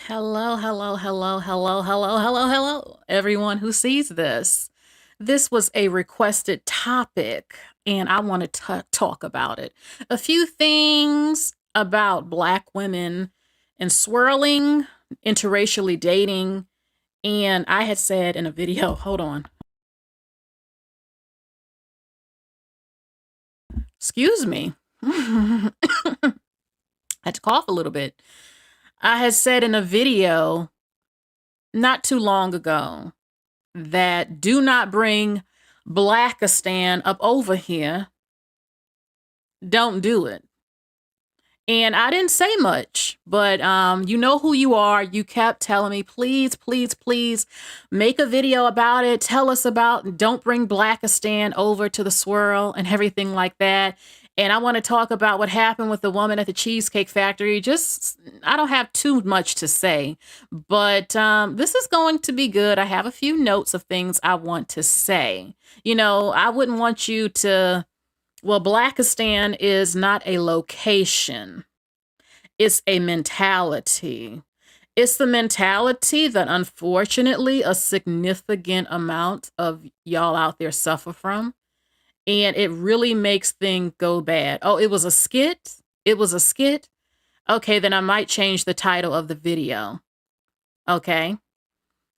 Hello, hello, hello, hello, hello, hello, hello, everyone who sees this. This was a requested topic, and I want to talk about it. A few things about Black women and swirling, interracially dating. And I had said in a video, hold on, excuse me. I had to cough a little bit. I had said in a video not too long ago that do not bring Blackistan up over here. Don't do it. And I didn't say much, but you know who you are. You kept telling me, please, please, please make a video about it. Tell us about, don't bring Blackistan over to the Swirl and everything like that. And I want to talk about what happened with the woman at the Cheesecake Factory. Just, I don't have too much to say, but this is going to be good. I have a few notes of things I want to say. You know, I wouldn't want you to, well, Blackistan is not a location. It's a mentality. It's the mentality that unfortunately a significant amount of y'all out there suffer from. And it really makes things go bad. Oh, it was a skit? It was a skit? Okay, then I might change the title of the video. Okay.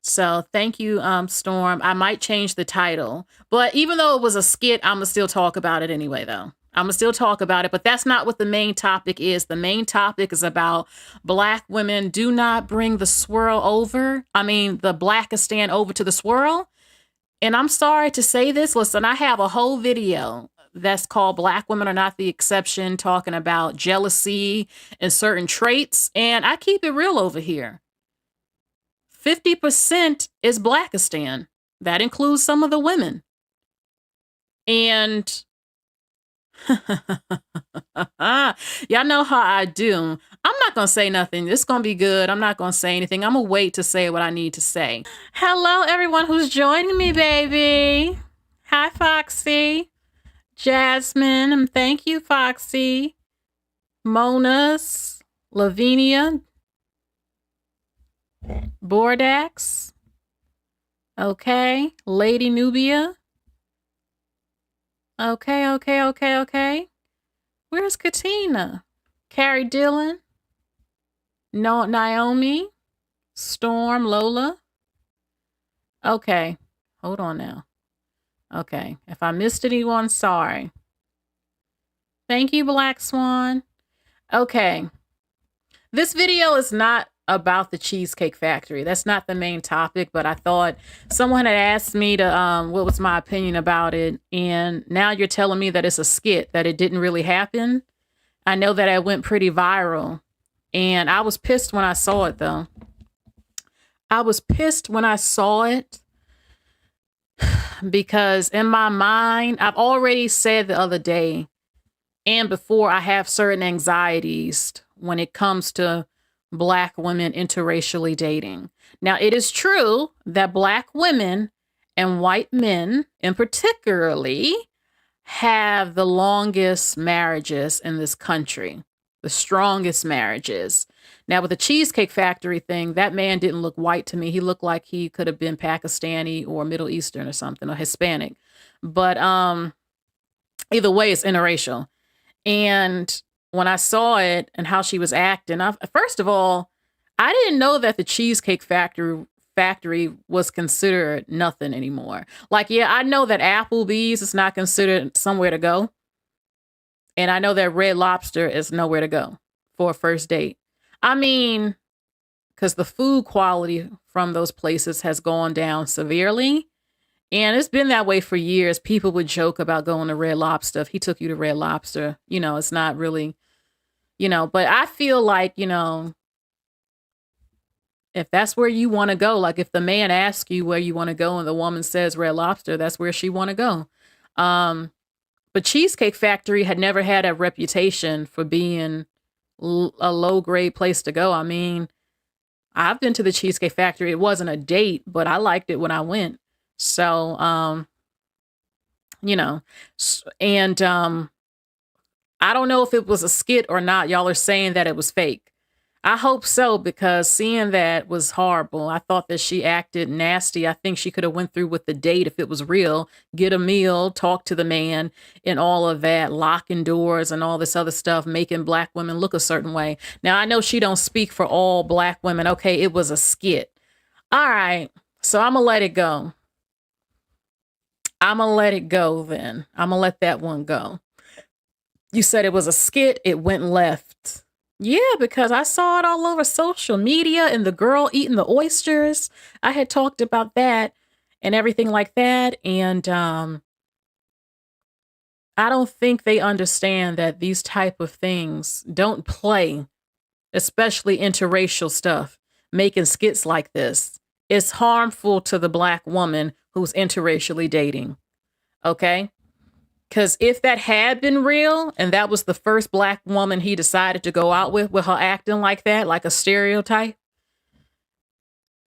So thank you, Storm. I might change the title. But even though it was a skit, I'm going to still talk about it anyway, though. I'm going to still talk about it, but that's not what the main topic is. The main topic is about Black women. Do not bring the swirl over. I mean, the Blackistan over to the swirl. And I'm sorry to say this. Listen, I have a whole video that's called Black Women Are Not the Exception, talking about jealousy and certain traits. And I keep it real over here. 50% is Blackistan. That includes some of the women. And y'all know how I do. I'm not going to say nothing. It's going to be good. I'm not going to say anything. I'm going to wait to say what I need to say. Hello, everyone who's joining me, baby. Hi, Foxy. Jasmine. And thank you, Foxy. Monas. Lavinia. Bordax. Okay. Lady Nubia. Okay. Where's Katina? Carrie Dillon. No, Naomi. Storm, Lola. Okay. Hold on now. Okay. If I missed anyone, sorry. Thank you, Black Swan. Okay. This video is not about the Cheesecake Factory. That's not the main topic, but I thought someone had asked me to what was my opinion about it, and now you're telling me that it's a skit, that it didn't really happen. I know that it went pretty viral, and I was pissed when I saw it, though. I was pissed when I saw it because in my mind, I've already said the other day and before, I have certain anxieties when it comes to Black women interracially dating. Now, it is true that Black women and white men in particularly have the longest marriages in this country, the strongest marriages. Now, with the Cheesecake Factory thing, that man didn't look white to me. He looked like he could have been Pakistani or Middle Eastern or something, or Hispanic. But either way, it's interracial. And when I saw it and how she was acting, first of all, I didn't know that the Cheesecake Factory was considered nothing anymore. Like, yeah, I know that Applebee's is not considered somewhere to go. And I know that Red Lobster is nowhere to go for a first date. I mean, because the food quality from those places has gone down severely. And it's been that way for years. People would joke about going to Red Lobster. If he took you to Red Lobster, you know, it's not really, you know, but I feel like, you know, if that's where you want to go, like if the man asks you where you want to go and the woman says Red Lobster, that's where she want to go. But Cheesecake Factory had never had a reputation for being a low grade place to go. I mean, I've been to the Cheesecake Factory. It wasn't a date, but I liked it when I went. So, you know, and I don't know if it was a skit or not. Y'all are saying that it was fake. I hope so, because seeing that was horrible. I thought that she acted nasty. I think she could have went through with the date if it was real, get a meal, talk to the man and all of that, locking doors and all this other stuff, making black women look a certain way. Now, I know she don't speak for all black women. Okay, it was a skit. All right, so I'm going to let it go. I'm going to let it go then. I'm going to let that one go. You said it was a skit. It went left. Yeah, because I saw it all over social media and the girl eating the oysters. I had talked about that and everything like that. And I don't think they understand that these type of things don't play, especially interracial stuff, making skits like this. It's harmful to the black woman who's interracially dating. Okay? Because if that had been real and that was the first black woman he decided to go out with her acting like that, like a stereotype,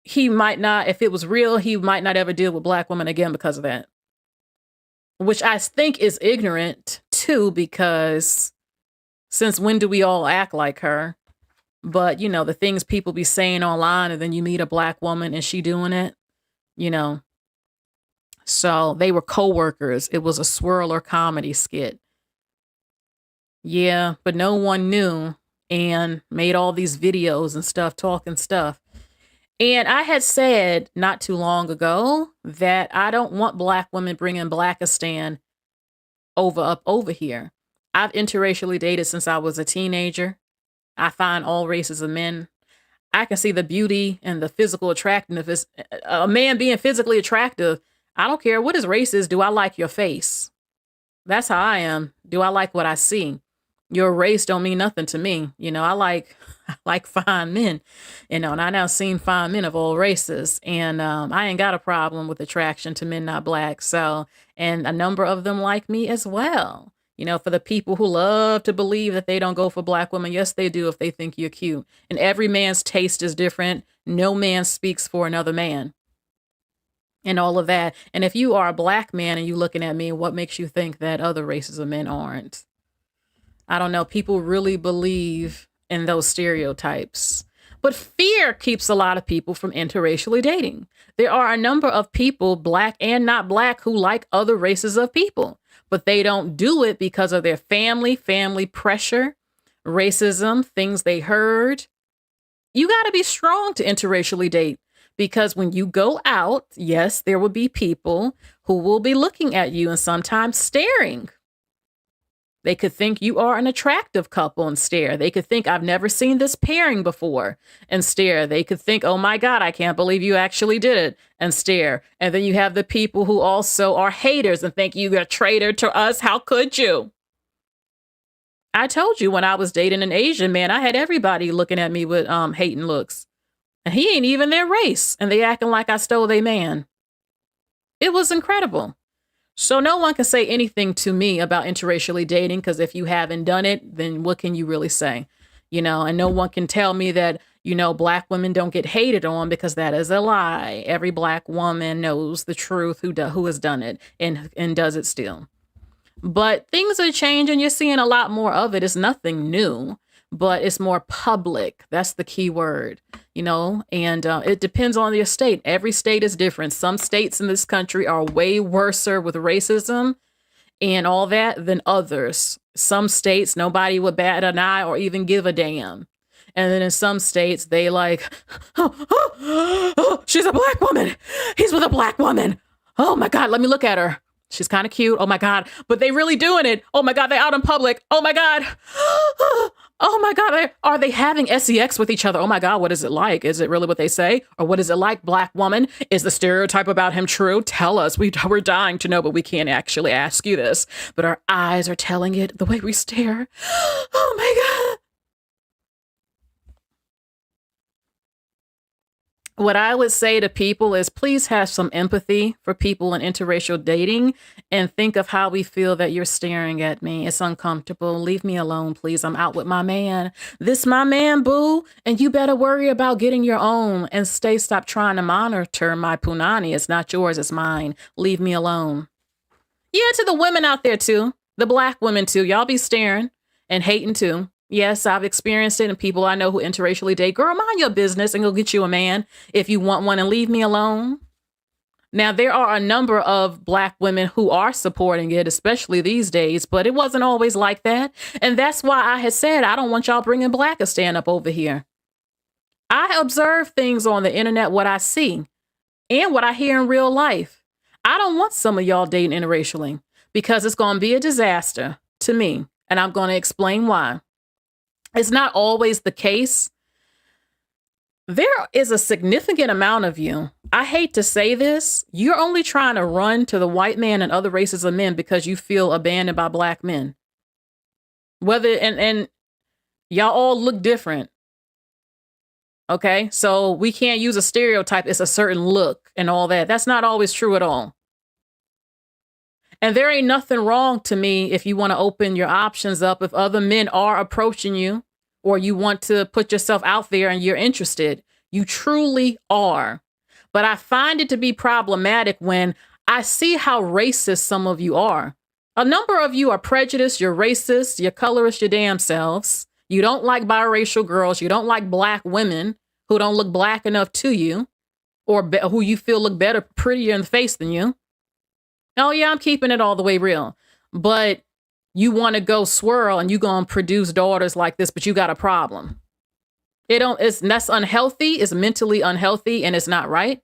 he might not, if it was real, he might not ever deal with black women again because of that. Which I think is ignorant too, because since when do we all act like her? But, you know, the things people be saying online and then you meet a black woman and she doing it, you know. So they were co-workers. It was a Swirl or comedy skit. Yeah, but no one knew and made all these videos and stuff, talking stuff. And I had said not too long ago that I don't want black women bringing Blackistan up over here. I've interracially dated since I was a teenager. I find all races of men. I can see the beauty and the physical attractiveness. A man being physically attractive, I don't care what his race is. Do I like your face? That's how I am. Do I like what I see? Your race don't mean nothing to me. You know, I like fine men, you know, and I now seen fine men of all races, and I ain't got a problem with attraction to men not black. So, and a number of them like me as well. You know, for the people who love to believe that they don't go for black women, yes, they do if they think you're cute. And every man's taste is different. No man speaks for another man. And all of that. And if you are a black man and you looking at me, what makes you think that other races of men aren't? I don't know. People really believe in those stereotypes. But fear keeps a lot of people from interracially dating. There are a number of people, black and not black, who like other races of people, but they don't do it because of their family pressure, racism, things they heard. You got to be strong to interracially date. Because when you go out, yes, there will be people who will be looking at you and sometimes staring. They could think you are an attractive couple and stare. They could think, I've never seen this pairing before, and stare. They could think, oh my God, I can't believe you actually did it, and stare. And then you have the people who also are haters and think you're a traitor to us. How could you? I told you when I was dating an Asian man, I had everybody looking at me with hating looks. And he ain't even their race. And they acting like I stole their man. It was incredible. So no one can say anything to me about interracially dating, because if you haven't done it, then what can you really say? You know, and no one can tell me that, you know, black women don't get hated on, because that is a lie. Every black woman knows the truth who has done it and does it still. But things are changing. You're seeing a lot more of it. It's nothing new, but it's more public. That's the key word, you know, and it depends on your state. Every state is different. Some states in this country are way worse with racism and all that than others. Some states, nobody would bat an eye or even give a damn. And then in some states, they like, oh, she's a black woman. He's with a black woman. Oh my God, let me look at her. She's kind of cute. Oh my God. But they really doing it. Oh my God. They out in public. Oh my God. Oh my God. Are they having sex with each other? Oh my God. What is it like? Is it really what they say? Or what is it like, black woman? Is the stereotype about him true? Tell us. We're dying to know, but we can't actually ask you this. But our eyes are telling it the way we stare. Oh my God. What I would say to people is, please have some empathy for people in interracial dating and think of how we feel that you're staring at me. It's uncomfortable. Leave me alone, please. I'm out with my man. This my man, boo. And you better worry about getting your own and stop trying to monitor my punani. It's not yours. It's mine. Leave me alone. Yeah, to the women out there too. The black women too. Y'all be staring and hating too. Yes, I've experienced it, and people I know who interracially date. Girl, mind your business and go get you a man if you want one and leave me alone. Now, there are a number of Black women who are supporting it, especially these days, but it wasn't always like that. And that's why I had said, I don't want y'all bringing Blackistan up over here. I observe things on the internet, what I see and what I hear in real life. I don't want some of y'all dating interracially because it's going to be a disaster to me. And I'm going to explain why. It's not always the case. There is a significant amount of you. I hate to say this. You're only trying to run to the white man and other races of men because you feel abandoned by Black men. And y'all all look different. Okay, so we can't use a stereotype. It's a certain look and all that. That's not always true at all. And there ain't nothing wrong to me if you want to open your options up. If other men are approaching you or you want to put yourself out there and you're interested, you truly are. But I find it to be problematic when I see how racist some of you are. A number of you are prejudiced, you're racist, you're colorist your damn selves. You don't like biracial girls. You don't like Black women who don't look Black enough to you or who you feel look better, prettier in the face than you. Oh, yeah, I'm keeping it all the way real. But you want to go swirl and you going to produce daughters like this, but you got a problem. That's unhealthy. It's mentally unhealthy and it's not right.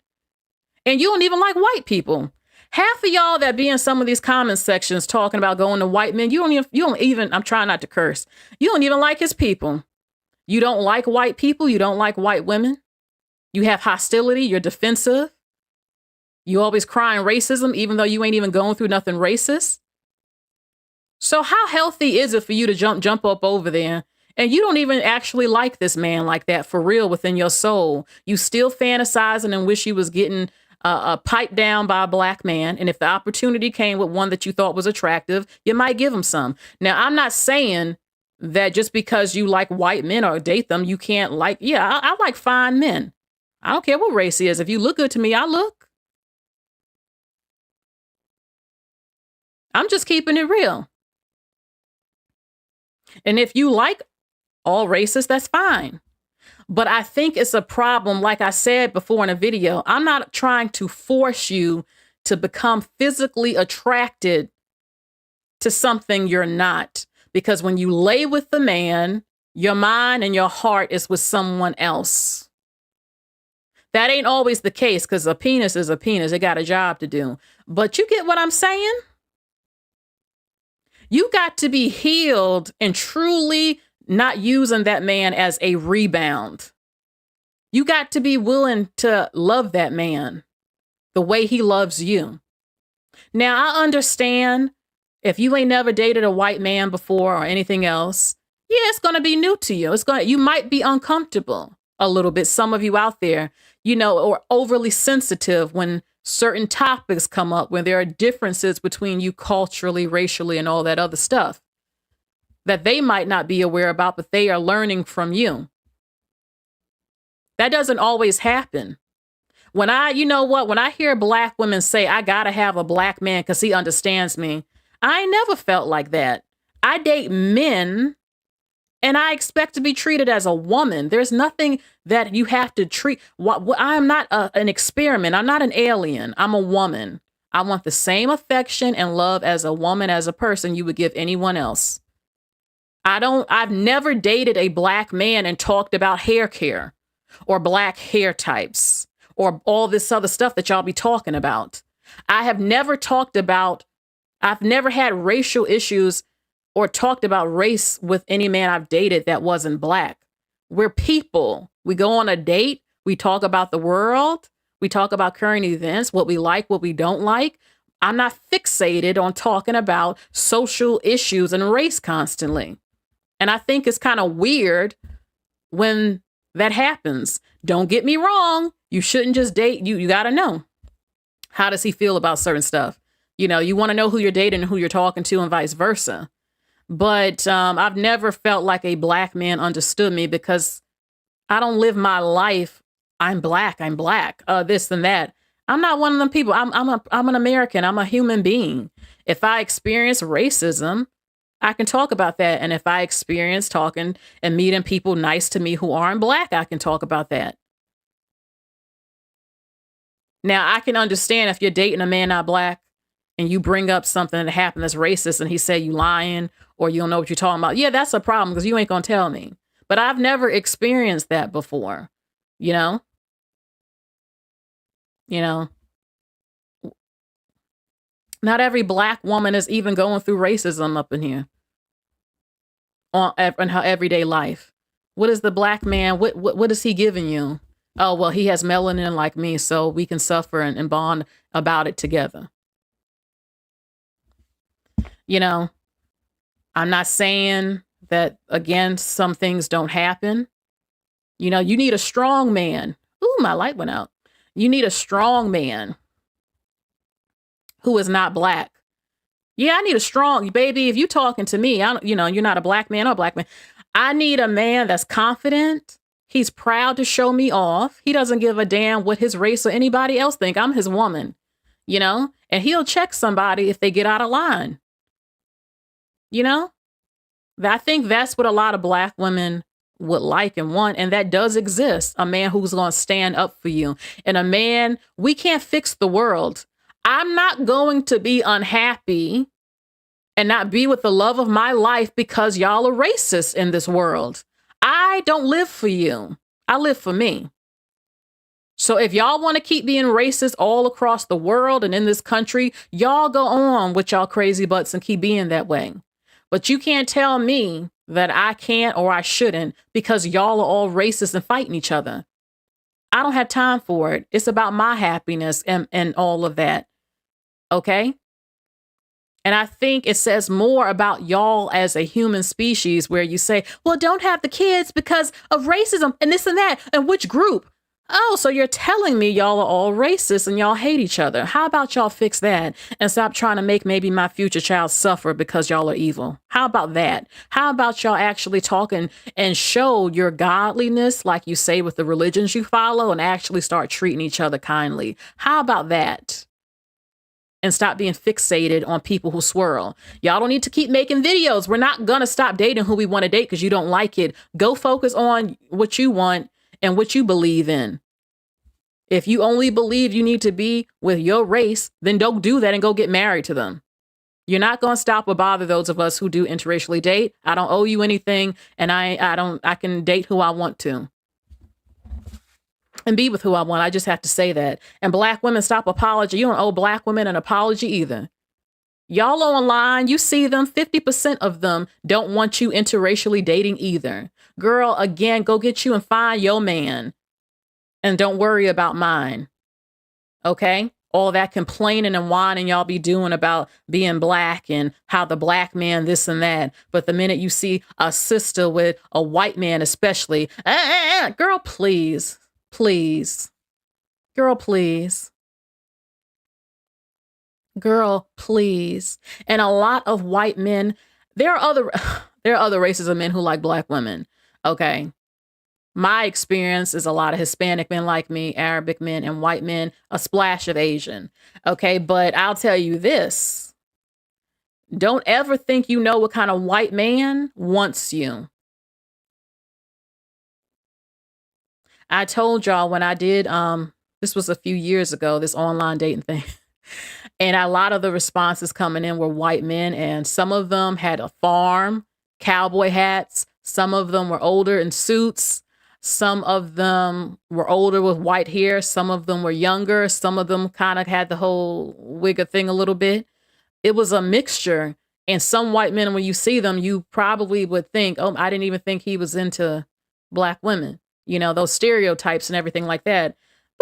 And you don't even like white people. Half of y'all that be in some of these comment sections talking about going to white men, you don't even, I'm trying not to curse. You don't even like his people. You don't like white people. You don't like white women. You have hostility. You're defensive. You always crying racism, even though you ain't even going through nothing racist. So how healthy is it for you to jump up over there and you don't even actually like this man like that for real within your soul? You still fantasizing and wish you was getting piped down by a Black man. And if the opportunity came with one that you thought was attractive, you might give him some. Now, I'm not saying that just because you like white men or date them, you can't like, I like fine men. I don't care what race he is. If you look good to me, I look. I'm just keeping it real. And if you like all races, that's fine. But I think it's a problem. Like I said before in a video, I'm not trying to force you to become physically attracted to something you're not. Because when you lay with the man, your mind and your heart is with someone else. That ain't always the case because a penis is a penis. It got a job to do. But you get what I'm saying? You got to be healed and truly not using that man as a rebound. You got to be willing to love that man the way he loves you. Now, I understand if you ain't never dated a white man before or anything else, it's going to be new to you. You might be uncomfortable a little bit. Some of you out there, or overly sensitive when certain topics come up, when there are differences between you culturally, racially, and all that other stuff that they might not be aware about, but they are learning from you. That doesn't always happen. When I hear Black women say, I got to have a Black man because he understands me, I ain't never felt like that. I date men and I expect to be treated as a woman. There's nothing that you have to treat. I am not an experiment. I'm not an alien. I'm a woman. I want the same affection and love as a woman, as a person you would give anyone else. I've never dated a Black man and talked about hair care or Black hair types or all this other stuff that y'all be talking about. I've never had racial issues or talked about race with any man I've dated that wasn't Black. We're people. We go on a date. We talk about the world. We talk about current events, what we like, what we don't like. I'm not fixated on talking about social issues and race constantly. And I think it's kind of weird when that happens. Don't get me wrong. You shouldn't just date. You got to know. How does he feel about certain stuff? You want to know who you're dating and who you're talking to and vice versa. But I've never felt like a Black man understood me because I don't live my life. I'm Black. This and that. I'm not one of them people. I'm an American. I'm a human being. If I experience racism, I can talk about that. And if I experience talking and meeting people nice to me who aren't black, I can talk about that. Now, I can understand if you're dating a man not black and you bring up something that happened that's racist and he said you lying or you don't know what you're talking about. Yeah, that's a problem because you ain't going to tell me. But I've never experienced that before, you know? You know, not every black woman is even going through racism up in here in her everyday life. What is the black man? What is he giving you? Oh, well, he has melanin like me, so we can suffer and bond about it together. You know, I'm not saying that, again, some things don't happen. You know, you need a strong man. Ooh, my light went out. You need a strong man who is not black. Yeah, I need a strong baby. If you talking to me, you're not a black man or a black man. I need a man that's confident. He's proud to show me off. He doesn't give a damn what his race or anybody else think. I'm his woman, and he'll check somebody if they get out of line. I think that's what a lot of black women would like and want. And that does exist. A man who's going to stand up for you. And a man, we can't fix the world. I'm not going to be unhappy and not be with the love of my life because y'all are racist in this world. I don't live for you. I live for me. So if y'all want to keep being racist all across the world and in this country, y'all go on with y'all crazy butts and keep being that way. But you can't tell me that I can't or I shouldn't because y'all are all racist and fighting each other. I don't have time for it. It's about my happiness and all of that. Okay? And I think it says more about y'all as a human species where you say, well, don't have the kids because of racism and this and that. And which group? Oh, so you're telling me y'all are all racist and y'all hate each other. How about y'all fix that and stop trying to make maybe my future child suffer because y'all are evil? How about that? How about y'all actually talking and show your godliness, like you say with the religions you follow, and actually start treating each other kindly? How about that? And stop being fixated on people who swirl. Y'all don't need to keep making videos. We're not going to stop dating who we want to date because you don't like it. Go focus on what you want and what you believe in. If you only believe you need to be with your race, then don't do that and go get married to them. You're not going to stop or bother those of us who do interracially date. I don't owe you anything, and I can date who I want to. And be with who I want. I just have to say that. And black women, stop apology. You don't owe black women an apology either. Y'all online, you see them, 50% of them don't want you interracially dating either. Girl, again, go get you and find your man. And don't worry about mine. Okay? All that complaining and whining y'all be doing about being black and how the black man this and that. But the minute you see a sister with a white man especially, girl, please. Please. Girl, please. Girl, please. And a lot of white men, there are other races of men who like black women. Okay. My experience is a lot of Hispanic men like me, Arabic men, and white men, a splash of Asian. Okay. But I'll tell you this. Don't ever think you know what kind of white man wants you. I told y'all when I did, this was a few years ago, this online dating thing. And a lot of the responses coming in were white men, and some of them had a farm, cowboy hats. Some of them were older in suits. Some of them were older with white hair. Some of them were younger. Some of them kind of had the whole wigger thing a little bit. It was a mixture. And some white men, when you see them, you probably would think, oh, I didn't even think he was into black women. Those stereotypes and everything like that.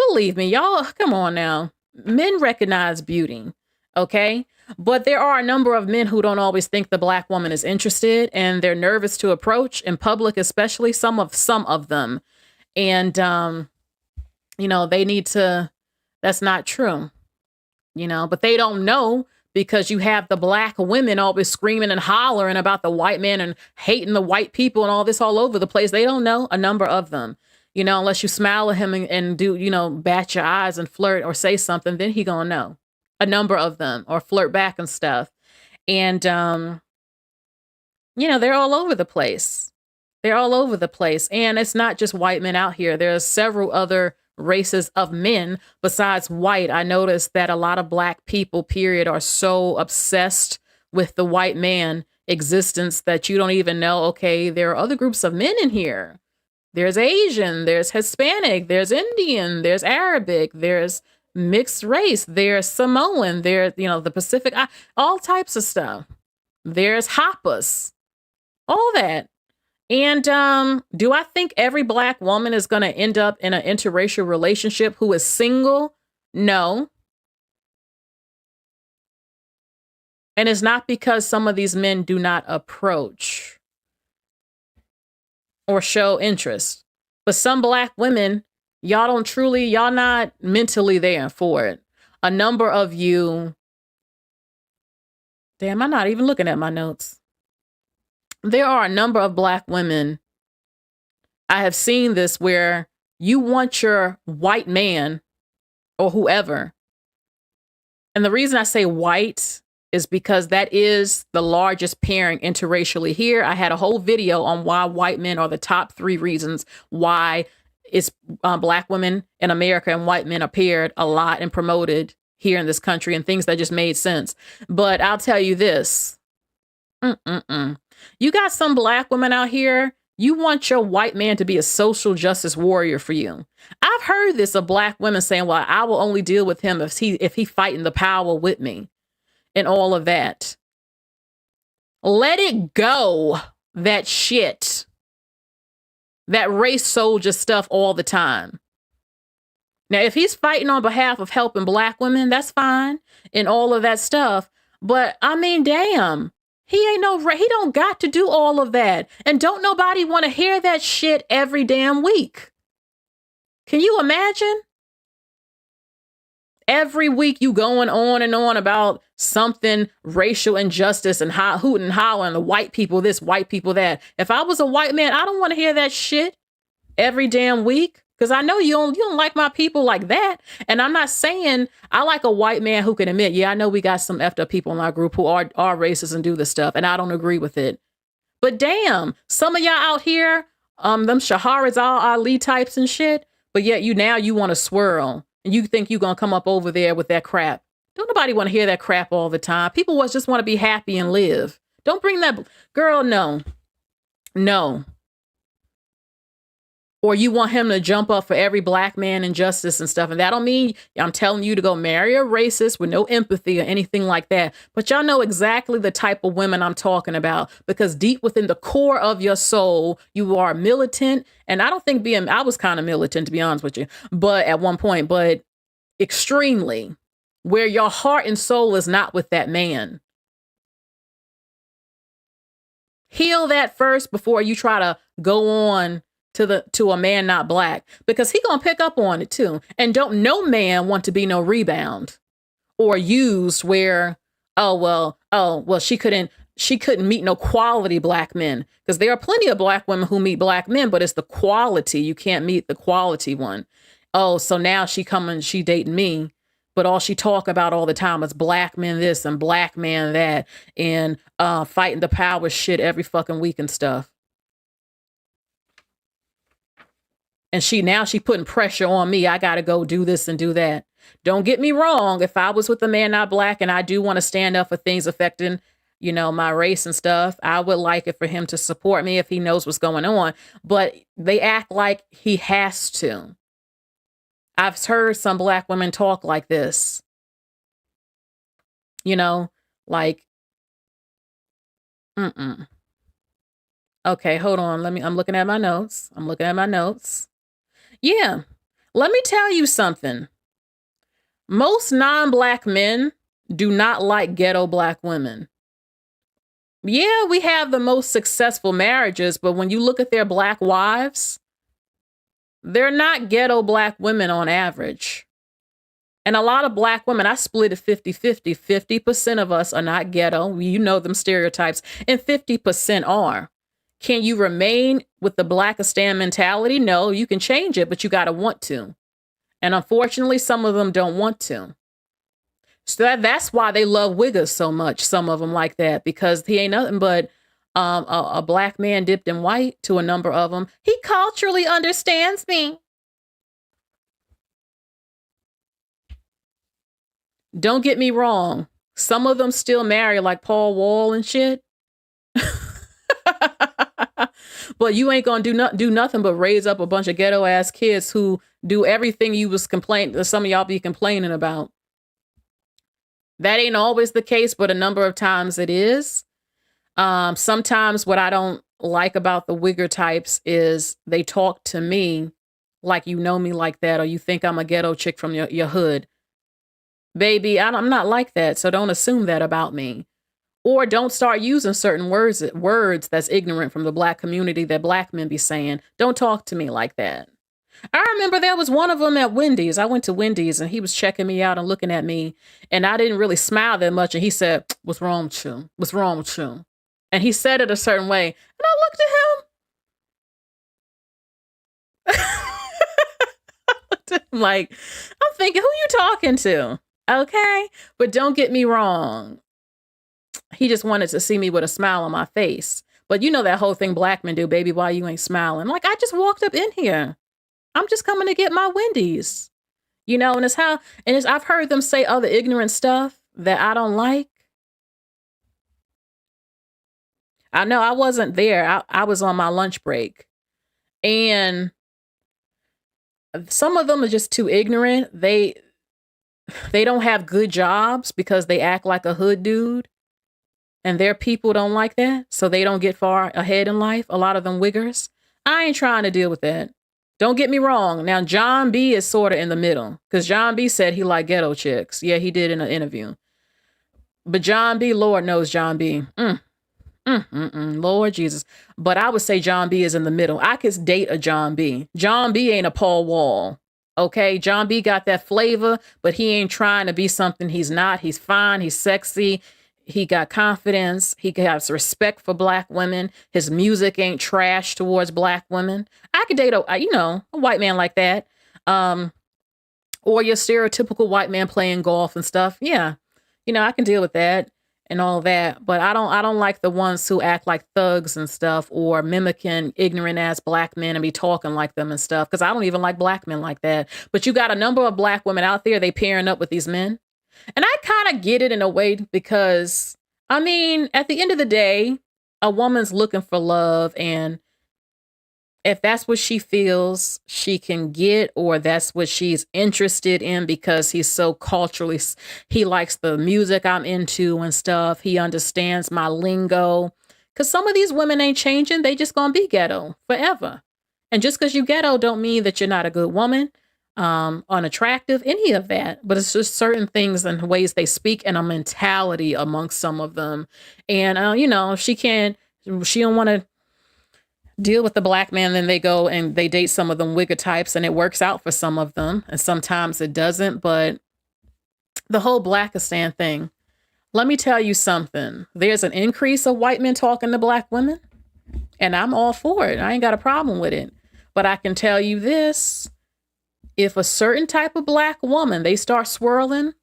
Believe me, y'all, come on now. Men recognize beauty, okay? But there are a number of men who don't always think the black woman is interested, and they're nervous to approach in public, especially some of them. And, they need to, that's not true, but they don't know because you have the black women always screaming and hollering about the white man and hating the white people and all this all over the place. They don't know, a number of them, unless you smile at him and do, bat your eyes and flirt or say something, then he gonna know. A number of them, or flirt back and stuff. And they're all over the place. They're all over the place. And it's not just white men out here. There are several other races of men besides white. I noticed that a lot of black people, period, are so obsessed with the white man existence that you don't even know, okay, there are other groups of men in here. There's Asian, there's Hispanic, there's Indian, there's Arabic, there's mixed race, there's Samoan, there's, the Pacific, all types of stuff. There's Hoppas, all that. And do I think every black woman is going to end up in an interracial relationship who is single? No. And it's not because some of these men do not approach or show interest. But some black women, y'all not mentally there for it. A number of you, damn, I'm not even looking at my notes. There are a number of black women, I have seen this, where you want your white man or whoever. And the reason I say white is because that is the largest pairing interracially here. I had a whole video on why white men are the top 3 reasons why it's black women in America and white men are paired a lot and promoted here in this country, and things that just made sense. But I'll tell you this. You got some black women out here, you want your white man to be a social justice warrior for you. I've heard this of black women saying, well, I will only deal with him if he fighting the power with me and all of that. Let it go, that shit. That race soldier stuff all the time. Now, if he's fighting on behalf of helping black women, that's fine and all of that stuff. But I mean, damn. He don't got to do all of that. And don't nobody want to hear that shit every damn week. Can you imagine? Every week you going on and on about something racial injustice and hooting and hollering, the white people this, white people that. If I was a white man, I don't want to hear that shit every damn week. Because I know you don't like my people like that. And I'm not saying I like a white man who can admit, yeah, I know we got some effed up people in our group who are racist and do this stuff, and I don't agree with it. But damn, some of y'all out here, them Shahariz Ali types and shit, but yet you want to swirl, and you think you're going to come up over there with that crap. Don't nobody want to hear that crap all the time. People just want to be happy and live. Don't bring that, girl, no. Or you want him to jump up for every black man and justice and stuff. And that don't mean I'm telling you to go marry a racist with no empathy or anything like that. But y'all know exactly the type of women I'm talking about, because deep within the core of your soul, you are militant. And I don't think I was kind of militant, to be honest with you, but at one point, but extremely, where your heart and soul is not with that man. Heal that first before you try to go on to a man not black, because he gonna pick up on it too. And don't no man want to be no rebound or used where, oh well, she couldn't meet no quality black men, because there are plenty of black women who meet black men, but it's the quality. You can't meet the quality one. Oh, so now she dating me, but all she talk about all the time is black men this and black man that, and fighting the power shit every fucking week and stuff. And she putting pressure on me. I got to go do this and do that. Don't get me wrong. If I was with a man not black and I do want to stand up for things affecting, my race and stuff, I would like it for him to support me if he knows what's going on. But they act like he has to. I've heard some black women talk like this. Like, Okay, hold on. I'm looking at my notes. Yeah, let me tell you something. Most non-black men do not like ghetto black women. Yeah, we have the most successful marriages, but when you look at their black wives, they're not ghetto black women on average. And a lot of black women, I split it 50-50. 50% of us are not ghetto. You know them stereotypes. And 50% are. Can you remain with the Blackistan mentality? No, you can change it, but you got to want to. And unfortunately, some of them don't want to. So that's why they love Wiggers so much. Some of them like that, because he ain't nothing but a black man dipped in white to a number of them. He culturally understands me. Don't get me wrong. Some of them still marry like Paul Wall and shit. But you ain't gonna do nothing but raise up a bunch of ghetto ass kids who do everything you was complaining. Some of y'all be complaining about. That ain't always the case, but a number of times it is. Sometimes what I don't like about the wigger types is they talk to me like you know me like that, or you think I'm a ghetto chick from your hood. Baby, I'm not like that, so don't assume that about me. Or don't start using certain words that's ignorant from the black community that black men be saying. Don't talk to me like that. I remember there was one of them at Wendy's. I went to Wendy's and he was checking me out and looking at me. And I didn't really smile that much. And he said, "What's wrong with you? What's wrong with you?" And he said it a certain way. And I looked at him. I looked at him like, I'm thinking, who you talking to? Okay. But don't get me wrong. He just wanted to see me with a smile on my face. But you know that whole thing black men do, baby, why you ain't smiling? Like, I just walked up in here. I'm just coming to get my Wendy's. You know, and I've heard them say other ignorant stuff that I don't like. I know I wasn't there. I was on my lunch break. And some of them are just too ignorant. They don't have good jobs because they act like a hood dude. And their people don't like that, so they don't get far ahead in life. A lot of them wiggers. I ain't trying to deal with that. Don't get me wrong. Now, John B is sort of in the middle, because John B said he liked ghetto chicks. Yeah, he did in an interview. But John B, Lord knows John B. Lord Jesus. But I would say John B is in the middle. I could date a John B. John B ain't a Paul Wall. Okay, John B got that flavor, but he ain't trying to be something he's not. He's fine. He's sexy. He got confidence. He has respect for black women. His music ain't trash towards black women. I could date a white man like that. Or your stereotypical white man playing golf and stuff. Yeah. I can deal with that and all that. But I don't like the ones who act like thugs and stuff, or mimicking ignorant ass black men and be talking like them and stuff. Because I don't even like black men like that. But you got a number of black women out there, they pairing up with these men. And I kind of get it in a way, because, I mean, at the end of the day, a woman's looking for love. And if that's what she feels she can get, or that's what she's interested in because he's so culturally, he likes the music I'm into and stuff. He understands my lingo. Because some of these women ain't changing. They just going to be ghetto forever. And just because you ghetto don't mean that you're not a good woman. Unattractive, any of that, but it's just certain things and ways they speak and a mentality amongst some of them. And she don't want to deal with the black man, then they go and they date some of them wigger types, and it works out for some of them, and sometimes it doesn't. But the whole Blackistan thing, let me tell you something. There's an increase of white men talking to black women, and I'm all for it. I ain't got a problem with it. But I can tell you this. If a certain type of black woman, they start swirling,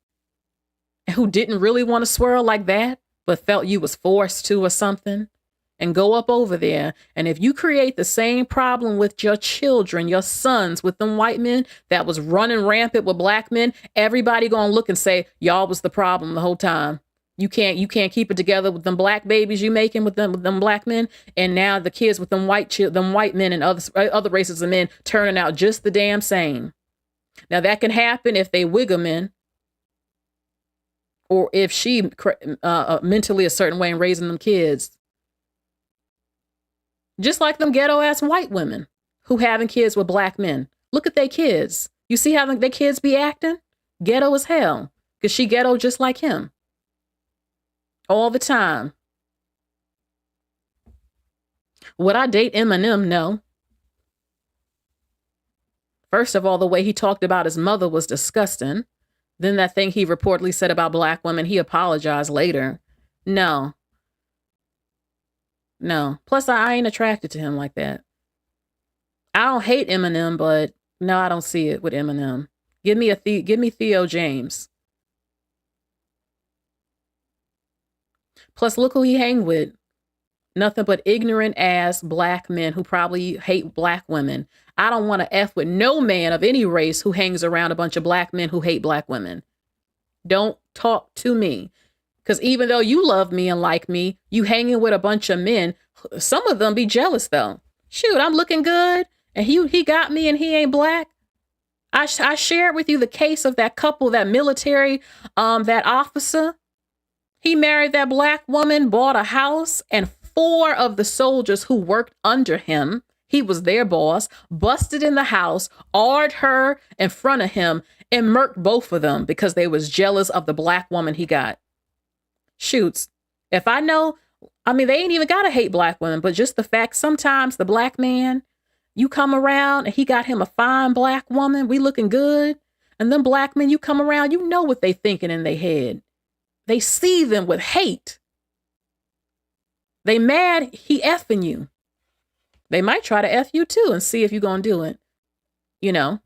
who didn't really want to swirl like that, but felt you was forced to or something, and go up over there. And if you create the same problem with your children, your sons, with them white men that was running rampant with black men, everybody gonna look and say, y'all was the problem the whole time. You can't keep it together with them black babies you making with them black men, and now the kids with them white men and other races of men turning out just the damn same. Now, that can happen if they wigger men, or if she mentally a certain way in raising them kids. Just like them ghetto-ass white women who having kids with black men. Look at their kids. You see how their kids be acting? Ghetto as hell. Because she ghetto just like him. All the time. Would I date Eminem? No. First of all, the way he talked about his mother was disgusting. Then that thing he reportedly said about black women, he apologized later. No. Plus, I ain't attracted to him like that. I don't hate Eminem, but no, I don't see it with Eminem. Give me Theo James. Plus, look who he hang with. Nothing but ignorant ass black men who probably hate black women. I don't want to F with no man of any race who hangs around a bunch of black men who hate black women. Don't talk to me. Because even though you love me and like me, you hanging with a bunch of men. Some of them be jealous though. Shoot, I'm looking good and he got me and he ain't black. I shared with you the case of that couple, that military, that officer. He married that black woman, bought a house, and 4 of the soldiers who worked under him, he was their boss, busted in the house, awed her in front of him, and murked both of them because they was jealous of the black woman he got. Shoots. If I know, I mean, they ain't even gotta hate black women, but just the fact sometimes the black man, you come around and he got him a fine black woman, we looking good. And them black men, you come around, you know what they thinking in their head. They see them with hate. They mad he effing you. They might try to F you too and see if you're going to do it. You know,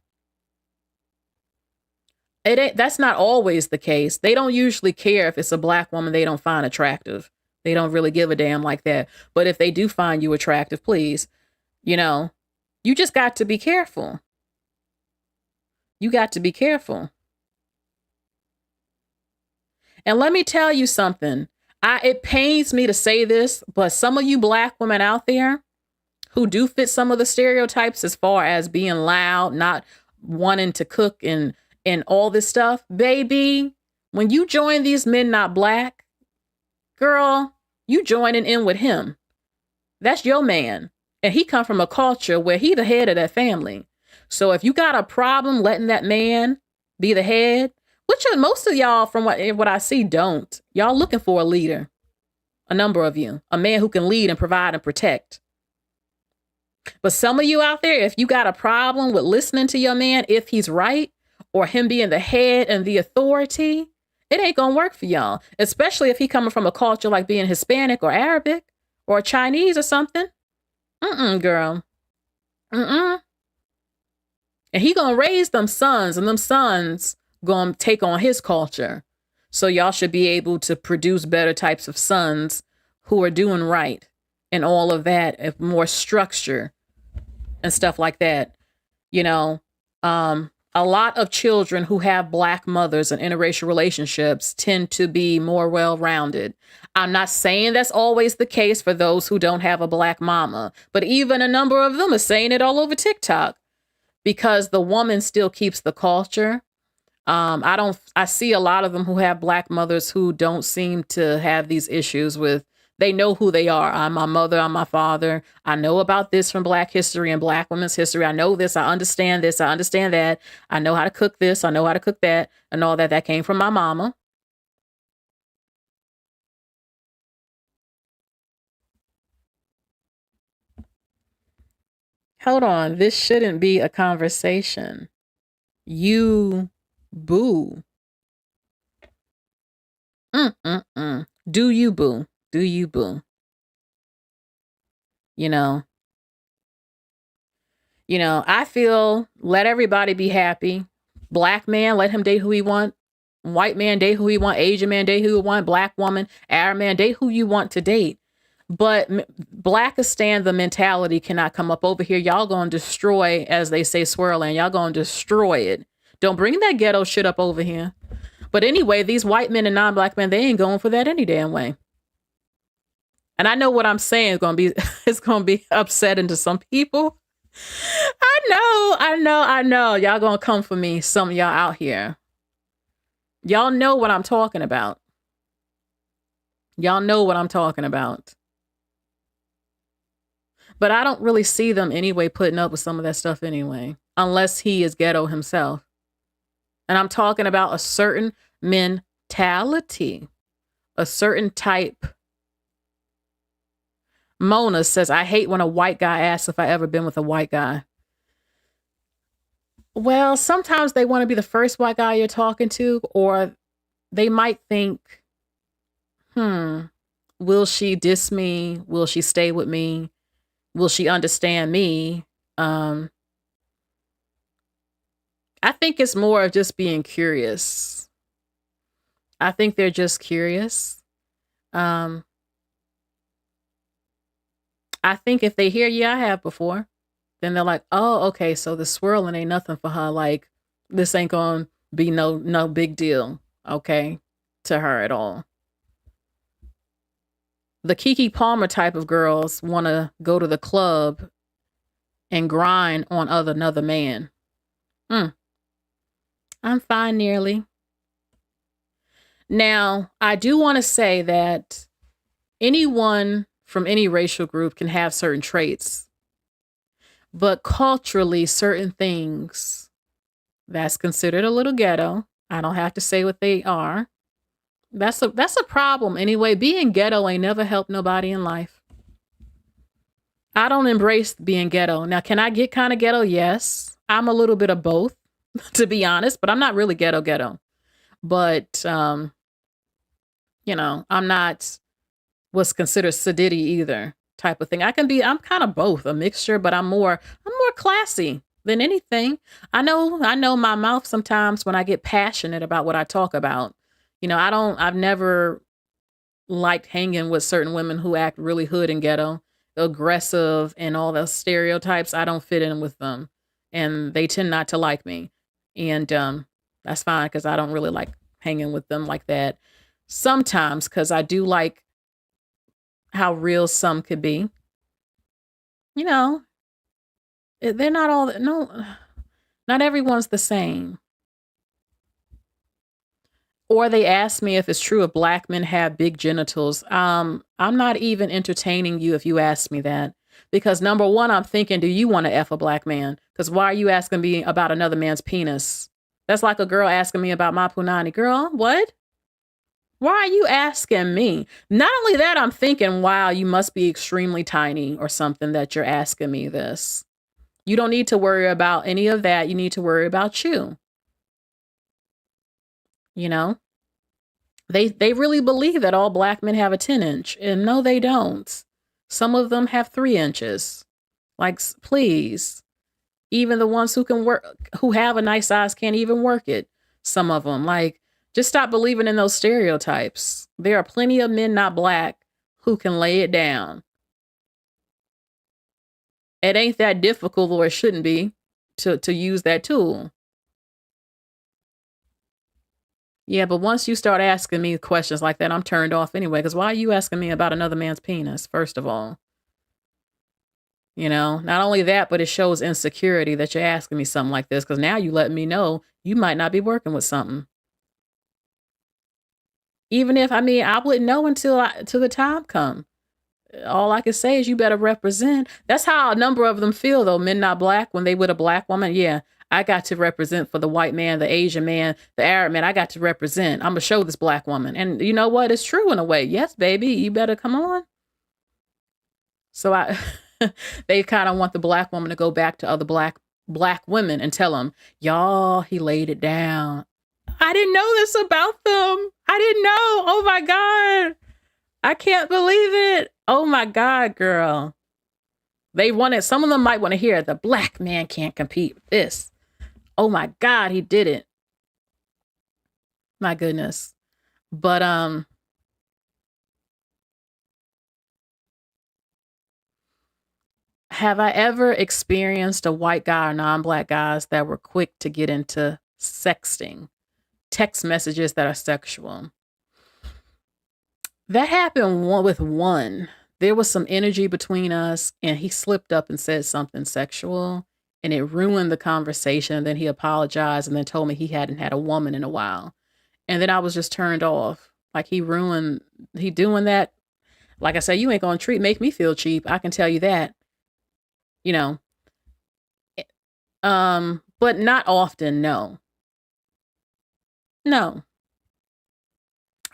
that's not always the case. They don't usually care if it's a black woman they don't find attractive. They don't really give a damn like that. But if they do find you attractive, please, you know, you just got to be careful. You got to be careful. And let me tell you something. It pains me to say this, but some of you black women out there who do fit some of the stereotypes as far as being loud, not wanting to cook and all this stuff, baby, when you join these men not black, girl, you joining in with him. That's your man. And he come from a culture where he the head of that family. So if you got a problem letting that man be the head, which most of y'all from what I see don't, y'all looking for a leader. A number of you, a man who can lead and provide and protect. But some of you out there, if you got a problem with listening to your man, if he's right, or him being the head and the authority, it ain't gonna work for y'all. Especially if he coming from a culture like being Hispanic or Arabic or Chinese or something. Girl. And he gonna raise them sons, and them sons gonna take on his culture. So y'all should be able to produce better types of sons who are doing right and all of that, more structure and stuff like that. You know, a lot of children who have black mothers and interracial relationships tend to be more well-rounded. I'm not saying that's always the case for those who don't have a black mama, but even a number of them are saying it all over TikTok because the woman still keeps the culture. I see a lot of them who have black mothers who don't seem to have these issues with, they know who they are. I'm my mother, I'm my father. I know about this from black history and black women's history. I know this, I understand this, I understand that. I know how to cook this, I know how to cook that, and all that. That came from my mama. Hold on, this shouldn't be a conversation. You boo. Do you boo? Do you boo? You know, I feel let everybody be happy. Black man, let him date who he want. White man, date who he want. Asian man, date who he want. Black woman, Arab man, date who you want to date. But Blackistan, the mentality cannot come up over here. Y'all gonna destroy, as they say, Swirling. Y'all gonna destroy it. Don't bring that ghetto shit up over here. But anyway, these white men and non-black men, they ain't going for that any damn way. And I know what I'm saying is gonna be it's gonna be upsetting to some people. I know. Y'all gonna come for me, some of y'all out here. Y'all know what I'm talking about. Y'all know what I'm talking about. But I don't really see them anyway putting up with some of that stuff anyway, unless he is ghetto himself. And I'm talking about a certain mentality, a certain type. Mona says, I hate when a white guy asks if I ever been with a white guy. Well, sometimes they want to be the first white guy you're talking to, or they might think, will she diss me? Will she stay with me? Will she understand me? I think it's more of just being curious. I think they're just curious. I think if they hear, yeah, I have before, then they're like, oh, okay, so the swirling ain't nothing for her. Like, this ain't gonna be no big deal, okay, to her at all. The Kiki Palmer type of girls want to go to the club and grind on another man. I'm fine, nearly. Now, I do want to say that anyone from any racial group can have certain traits, but culturally, certain things that's considered a little ghetto. I don't have to say what they are. That's a problem anyway. Being ghetto ain't never helped nobody in life. I don't embrace being ghetto. Now, can I get kind of ghetto? Yes. I'm a little bit of both, to be honest, but I'm not really ghetto. But I'm not what's considered sedity either type of thing. I'm kind of both, a mixture, but I'm more classy than anything. I know my mouth sometimes when I get passionate about what I talk about. I've never liked hanging with certain women who act really hood and ghetto, aggressive, and all those stereotypes. I don't fit in with them, and they tend not to like me. And that's fine because I don't really like hanging with them like that. Sometimes because I do like how real some could be. They're not all, no, not everyone's the same. Or they ask me if it's true if black men have big genitals. I'm not even entertaining you if you ask me that. Because number one, I'm thinking, do you want to F a black man? Because why are you asking me about another man's penis? That's like a girl asking me about my punani. Girl, what? Why are you asking me? Not only that, I'm thinking, wow, you must be extremely tiny or something that you're asking me this. You don't need to worry about any of that. You need to worry about you. They really believe that all black men have a 10-inch, and no, they don't. Some of them have 3 inches. Like, please. Even the ones who have a nice size can't even work it. Some of them, like, just stop believing in those stereotypes. There are plenty of men not black who can lay it down. It ain't that difficult, or it shouldn't be, to use that tool. Yeah, but once you start asking me questions like that, I'm turned off anyway. Because why are you asking me about another man's penis, first of all? Not only that, but it shows insecurity that you're asking me something like this. Because now you let me know you might not be working with something. Even if, I wouldn't know until the time come. All I can say is you better represent. That's how a number of them feel, though. Men not black, when they with a black woman. Yeah, I got to represent for the white man, the Asian man, the Arab man. I got to represent. I'm going to show this black woman. And you know what? It's true in a way. Yes, baby, you better come on. So they kind of want the black woman to go back to other black women and tell them, y'all, he laid it down. I didn't know this about them. I didn't know. Oh my God. I can't believe it. Oh my God, girl. Some of them might want to hear the black man can't compete with this. Oh my God, he did it. My goodness. But, have I ever experienced a white guy or non-black guys that were quick to get into sexting, text messages that are sexual? That happened with one. There was some energy between us, and he slipped up and said something sexual, and it ruined the conversation. Then he apologized and then told me he hadn't had a woman in a while. And then I was just turned off. Like, he doing that. Like I said, you ain't going to make me feel cheap. I can tell you that. But not often, no. No.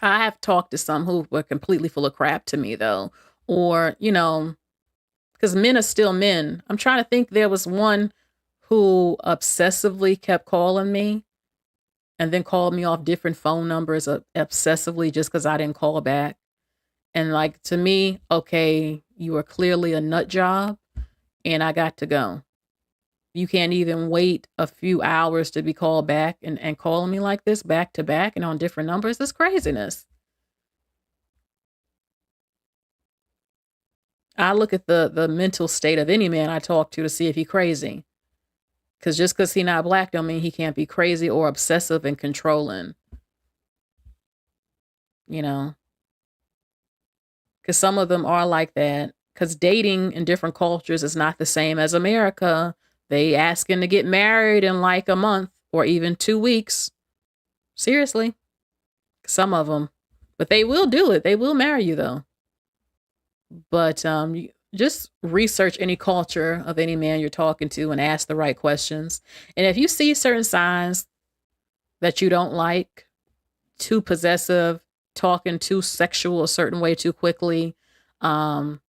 I have talked to some who were completely full of crap to me, though. Or, because men are still men. I'm trying to think. There was one who obsessively kept calling me and then called me off different phone numbers obsessively just because I didn't call back. And like, to me, okay, you are clearly a nut job and I got to go. You can't even wait a few hours to be called back and calling me like this back to back and on different numbers. It's craziness. I look at the mental state of any man I talk to see if he crazy. Because just because he not black don't mean he can't be crazy or obsessive and controlling. You know, because some of them are like that. Because dating in different cultures is not the same as America. They asking to get married in like a month or even 2 weeks. Seriously, some of them, but they will do it. They will marry you though. But you just research any culture of any man you're talking to and ask the right questions. And if you see certain signs that you don't like, too possessive, talking too sexual a certain way too quickly, um,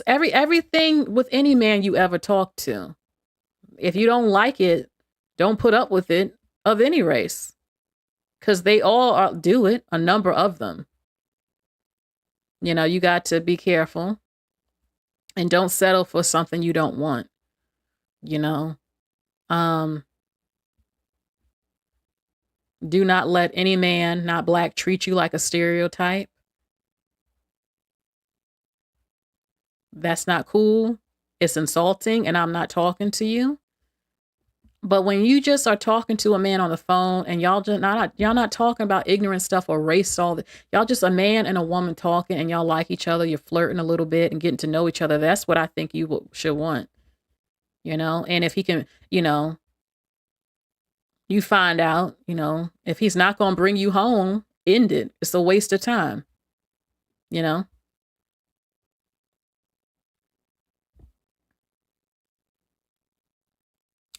everything with any man you ever talk to, if you don't like it, don't put up with it of any race, because they all do it. A number of them. You know, you got to be careful and don't settle for something you don't want. You know, um, do not let any man not black treat you like a stereotype. That's not cool. It's insulting, and I'm not talking to you. But when you just are talking to a man on the phone and y'all not talking about ignorant stuff or race, y'all just a man and a woman talking and y'all like each other, you're flirting a little bit and getting to know each other. That's what I think you should want, you know. And if he can, you know, you find out, you know, if he's not going to bring you home, end it. It's a waste of time, you know.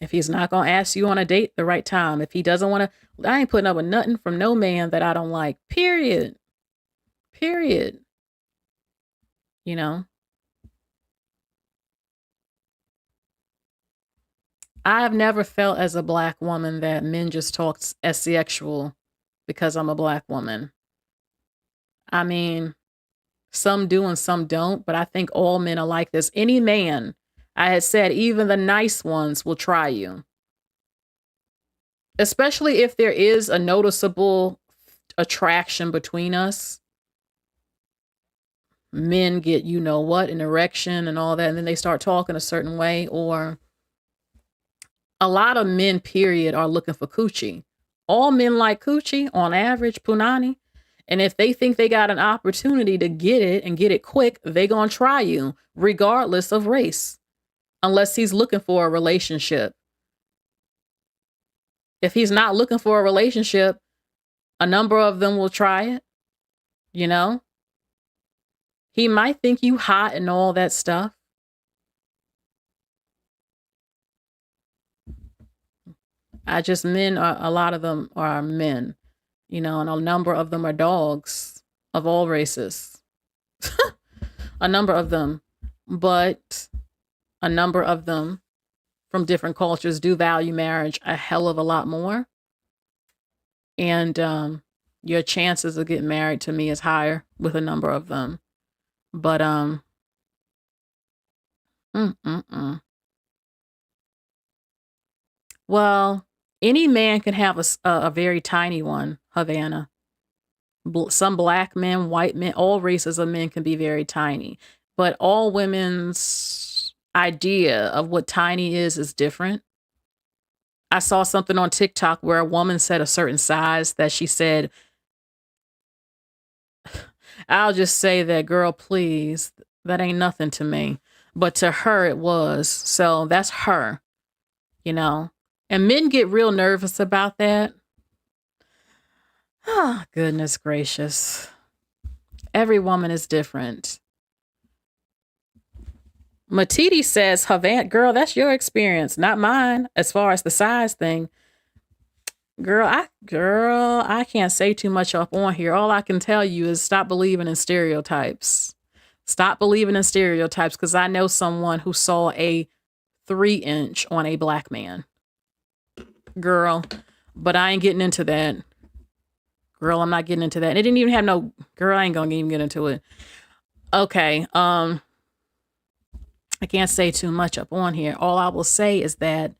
If he's not going to ask you on a date the right time, if he doesn't want to, I ain't putting up with nothing from no man that I don't like, period. Period. You know, I have never felt as a black woman that men just talk as sexual because I'm a black woman. I mean, some do and some don't, but I think all men are like this. Any man, I had said, even the nice ones will try you, especially if there is a noticeable attraction between us. Men get, you know what, an erection and all that, and then they start talking a certain way. Or a lot of men, period, are looking for coochie. All men like coochie on average, punani. And if they think they got an opportunity to get it and get it quick, they gonna try you regardless of race, unless he's looking for a relationship. If he's not looking for a relationship, a number of them will try it, you know? He might think you hot and all that stuff. Men are, a lot of them are men, you know, and a number of them are dogs of all races. A number of them. But a number of them from different cultures do value marriage a hell of a lot more. And your chances of getting married to me is higher with a number of them. But well, any man can have a very tiny one, Havana. Some black men, white men, all races of men can be very tiny. But all women's idea of what tiny is different. I saw something on TikTok where a woman said a certain size that she said, I'll just say that, girl, please, that ain't nothing to me. But to her, it was. So that's her, you know. And men get real nervous about that. Oh, goodness gracious. Every woman is different. Matiti says, Havant, girl, that's your experience, not mine, as far as the size thing. Girl, I can't say too much up on here. All I can tell you is stop believing in stereotypes. Stop believing in stereotypes, because I know someone who saw a 3-inch on a black man. Girl, but I ain't getting into that. Girl, I'm not getting into that. It didn't even have no, girl, I ain't gonna even get into it. Okay, I can't say too much up on here. All I will say is that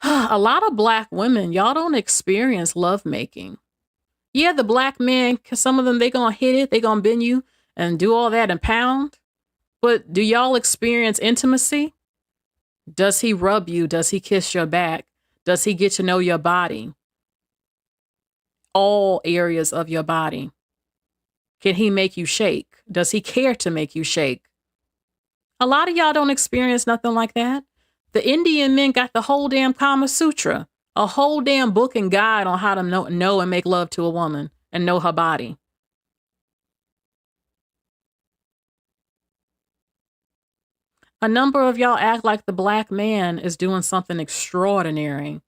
a lot of black women, y'all don't experience lovemaking. Yeah, the black men, 'cause some of them, they gonna hit it, they gonna bend you and do all that and pound. But do y'all experience intimacy? Does he rub you? Does he kiss your back? Does he get to know your body? All areas of your body. Can he make you shake? Does he care to make you shake? A lot of y'all don't experience nothing like that. The Indian men got the whole damn Kama Sutra, a whole damn book and guide on how to know and make love to a woman and know her body. A number of y'all act like the black man is doing something extraordinary.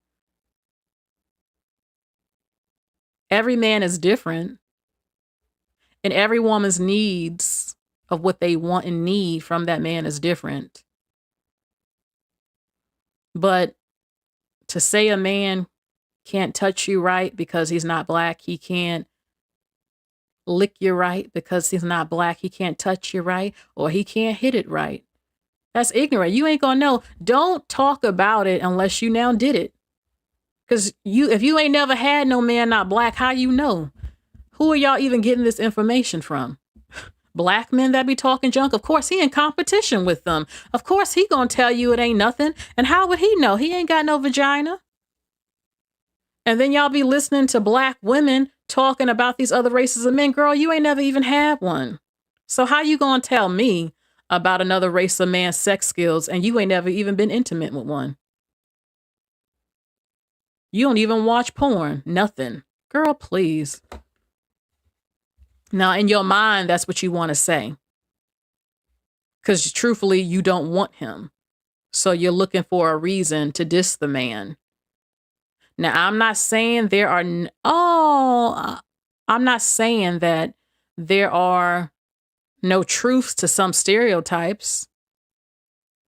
Every man is different, and every woman's needs of what they want and need from that man is different. But to say a man can't touch you right because he's not black, he can't lick you right because he's not black, he can't touch you right, or he can't hit it right. That's ignorant. You ain't gonna know. Don't talk about it unless you now did it. Because if you ain't never had no man not black, how you know? Who are y'all even getting this information from? Black men that be talking junk? Of course, he in competition with them. Of course, he gonna tell you it ain't nothing. And how would he know? He ain't got no vagina. And then y'all be listening to black women talking about these other races of men. Girl, you ain't never even had one. So how you gonna tell me about another race of man's sex skills and you ain't never even been intimate with one? You don't even watch porn. Nothing. Girl, please. Now, in your mind, that's what you want to say. Because truthfully, you don't want him. So you're looking for a reason to diss the man. Now, I'm not saying I'm not saying that there are no truths to some stereotypes.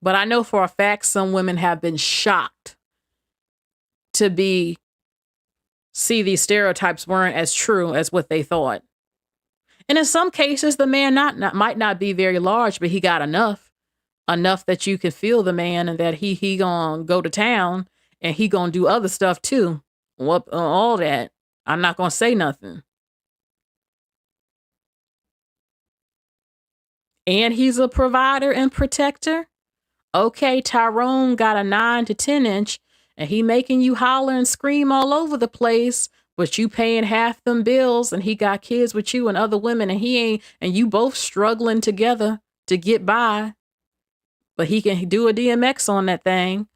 But I know for a fact some women have been shocked to see these stereotypes weren't as true as what they thought. And in some cases, the man might not be very large, but he got enough that you can feel the man and that he gonna go to town and he gonna do other stuff too. All that. I'm not gonna say nothing. And he's a provider and protector. Okay, Tyrone got a 9 to 10 inch and he making you holler and scream all over the place, but you paying half them bills and he got kids with you and other women and and you both struggling together to get by, but he can do a DMX on that thing.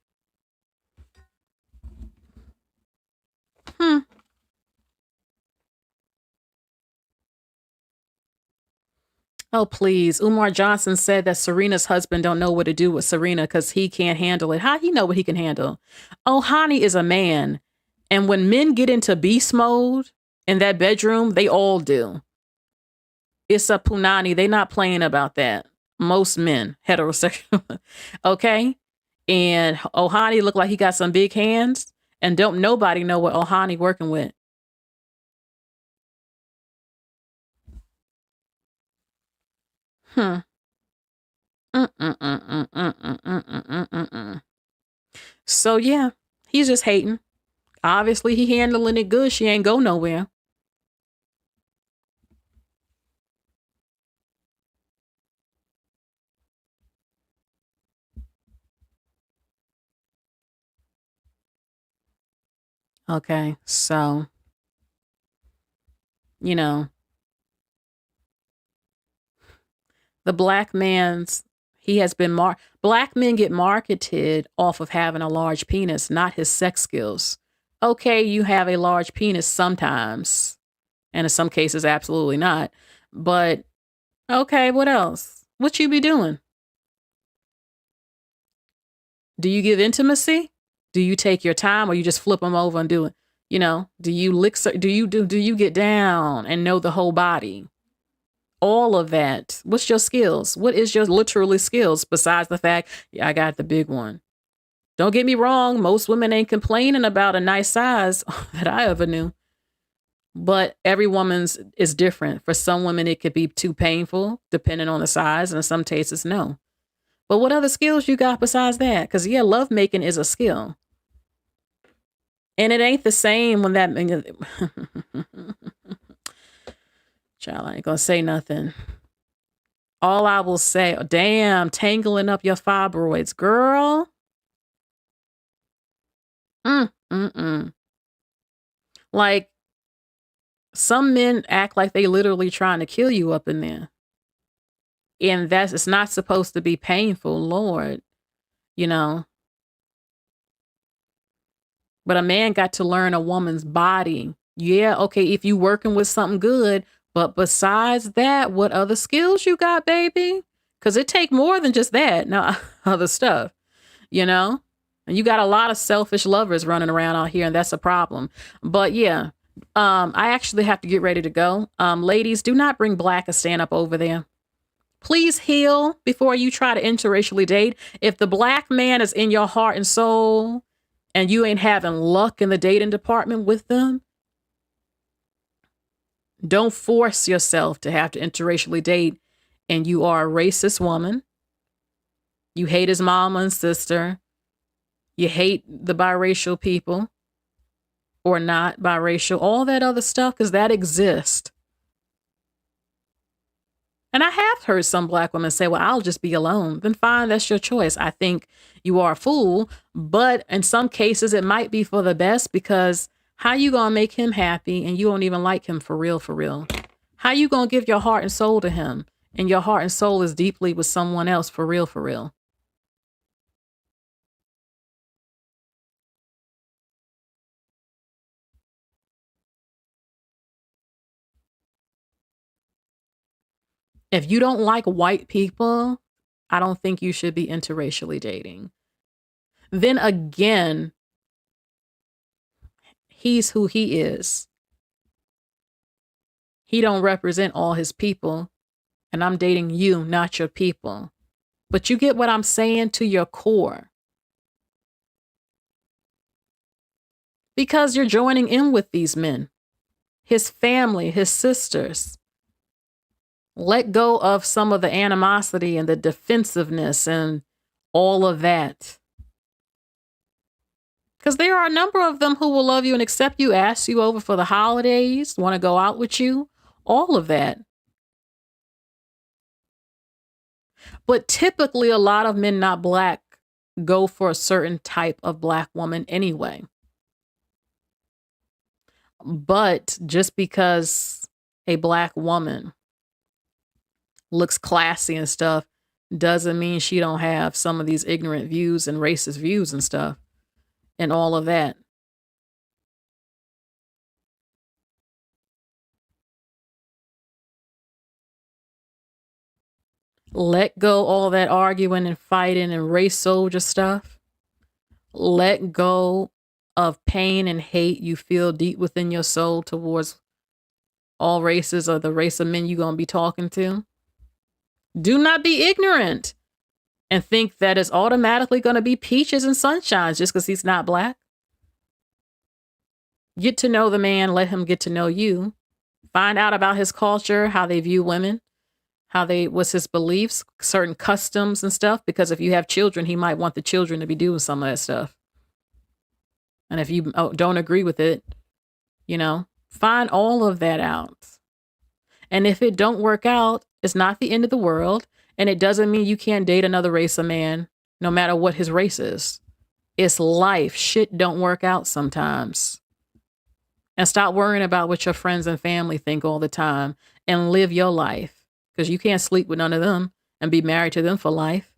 Oh, please. Umar Johnson said that Serena's husband don't know what to do with Serena because he can't handle it. How he know what he can handle? Oh, Hani is a man. And when men get into beast mode in that bedroom, they all do. It's a punani. They not playing about that. Most men, heterosexual. Okay? And Ohani look like he got some big hands. And don't nobody know what Ohani working with. So yeah, he's just hating. Obviously, he handling it good. She ain't go nowhere. Okay, so, the black man's, he has been black men get marketed off of having a large penis, not his sex skills. Okay, you have a large penis sometimes, and in some cases, absolutely not. But okay, what else? What you be doing? Do you give intimacy? Do you take your time, or you just flip them over and do it? Do you lick? Do you get down and know the whole body? All of that. What's your skills? What is your literally skills besides the fact, yeah, I got the big one? Don't get me wrong. Most women ain't complaining about a nice size that I ever knew. But every woman's is different. For some women, it could be too painful, depending on the size. And in some cases, no. But what other skills you got besides that? Because, yeah, lovemaking is a skill. And it ain't the same when that... Child, I ain't gonna say nothing. All I will say, damn, tangling up your fibroids, girl. Mm. Like, some men act like they literally trying to kill you up in there. And it's not supposed to be painful, Lord, you know. But a man got to learn a woman's body. Yeah, okay, if you working with something good, but besides that, what other skills you got, baby? Because it take more than just that. No, other stuff, you know? And you got a lot of selfish lovers running around out here, and that's a problem. But yeah, I actually have to get ready to go. Ladies, do not bring Blackistan up over there. Please heal before you try to interracially date. If the black man is in your heart and soul and you ain't having luck in the dating department with them, don't force yourself to have to interracially date. And you are a racist woman. You hate his mama and sister. You hate the biracial people or not biracial, all that other stuff, because that exists. And I have heard some black women say, well, I'll just be alone. Then fine, that's your choice. I think you are a fool. But in some cases, it might be for the best, because how you going to make him happy and you don't even like him for real, for real? How you going to give your heart and soul to him and your heart and soul is deeply with someone else for real, for real? If you don't like white people, I don't think you should be interracially dating. Then again, he's who he is. He don't represent all his people, and I'm dating you, not your people. But you get what I'm saying to your core. Because you're joining in with these men, his family, his sisters. Let go of some of the animosity and the defensiveness and all of that. Because there are a number of them who will love you and accept you, ask you over for the holidays, want to go out with you, all of that. But typically, a lot of men not black go for a certain type of black woman anyway. But just because a black woman looks classy and stuff doesn't mean she don't have some of these ignorant views and racist views and stuff and all of that. Let go all that arguing and fighting and race soldier stuff. Let go of pain and hate you feel deep within your soul towards all races or the race of men you're going to be talking to. Do not be ignorant and think that it's automatically going to be peaches and sunshines just because he's not black. Get to know the man. Let him get to know you. Find out about his culture, how they view women, what's his beliefs, certain customs and stuff. Because if you have children, he might want the children to be doing some of that stuff. And if you don't agree with it, find all of that out. And if it don't work out, it's not the end of the world. And it doesn't mean you can't date another race of man, no matter what his race is. It's life. Shit don't work out sometimes. And stop worrying about what your friends and family think all the time and live your life. Because you can't sleep with none of them and be married to them for life.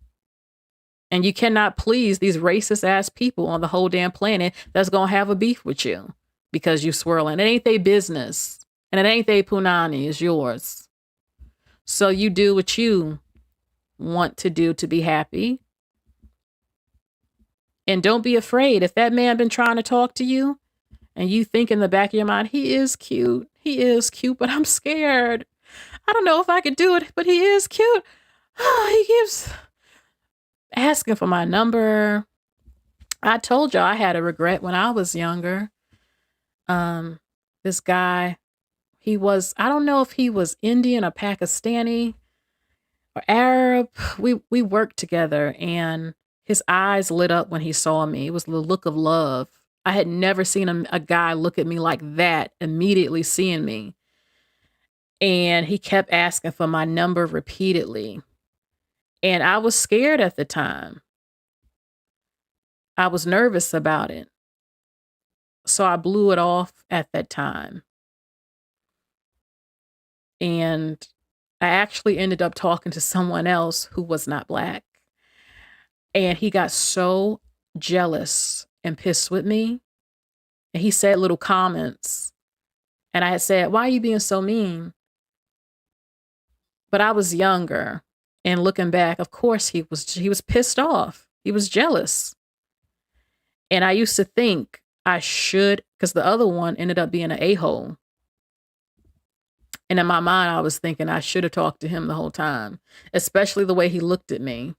And you cannot please these racist ass people on the whole damn planet that's going to have a beef with you because you swirling. It ain't their business. And it ain't their punani. It's yours. So you do what you want to do to be happy. And don't be afraid. If that man been trying to talk to you and you think in the back of your mind, he is cute, but I'm scared. I don't know if I could do it, but he is cute. He keeps asking for my number. I told you I had a regret when I was younger. This guy, I don't know if he was Indian or Pakistani or Arab. We worked together and his eyes lit up when he saw me. It was the look of love. I had never seen a guy look at me like that, immediately seeing me. And he kept asking for my number repeatedly. And I was scared at the time. I was nervous about it. So I blew it off at that time. And I actually ended up talking to someone else who was not Black. And he got so jealous and pissed with me. And he said little comments. And I had said, "Why are you being so mean?" But I was younger. And looking back, of course he was pissed off. He was jealous. And I used to think I should, because the other one ended up being an a-hole. And in my mind, I was thinking I should have talked to him the whole time, especially the way he looked at me.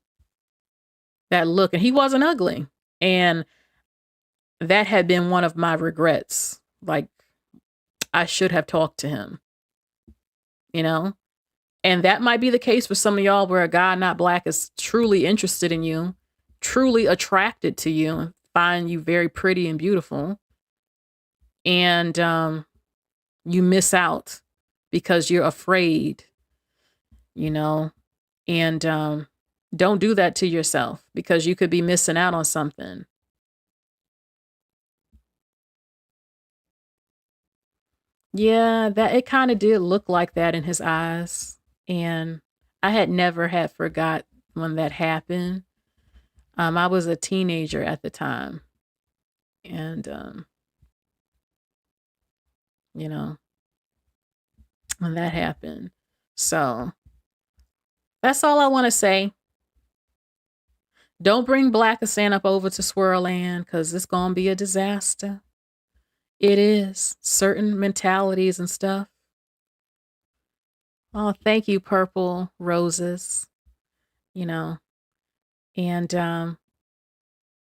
That look, and he wasn't ugly. And that had been one of my regrets. Like, I should have talked to him, you know? And that might be the case for some of y'all, where a guy not Black is truly interested in you, truly attracted to you, and find you very pretty and beautiful. And you miss out because you're afraid, you know? And don't do that to yourself, because you could be missing out on something. Yeah, that it kind of did look like that in his eyes. And I had never had forgot when that happened. I was a teenager at the time. And you know, when that happened. So that's all I want to say. Don't bring Blackistan up over to Swirland, because it's going to be a disaster. It is. Certain mentalities and stuff. Oh, thank you, Purple Roses. You know, and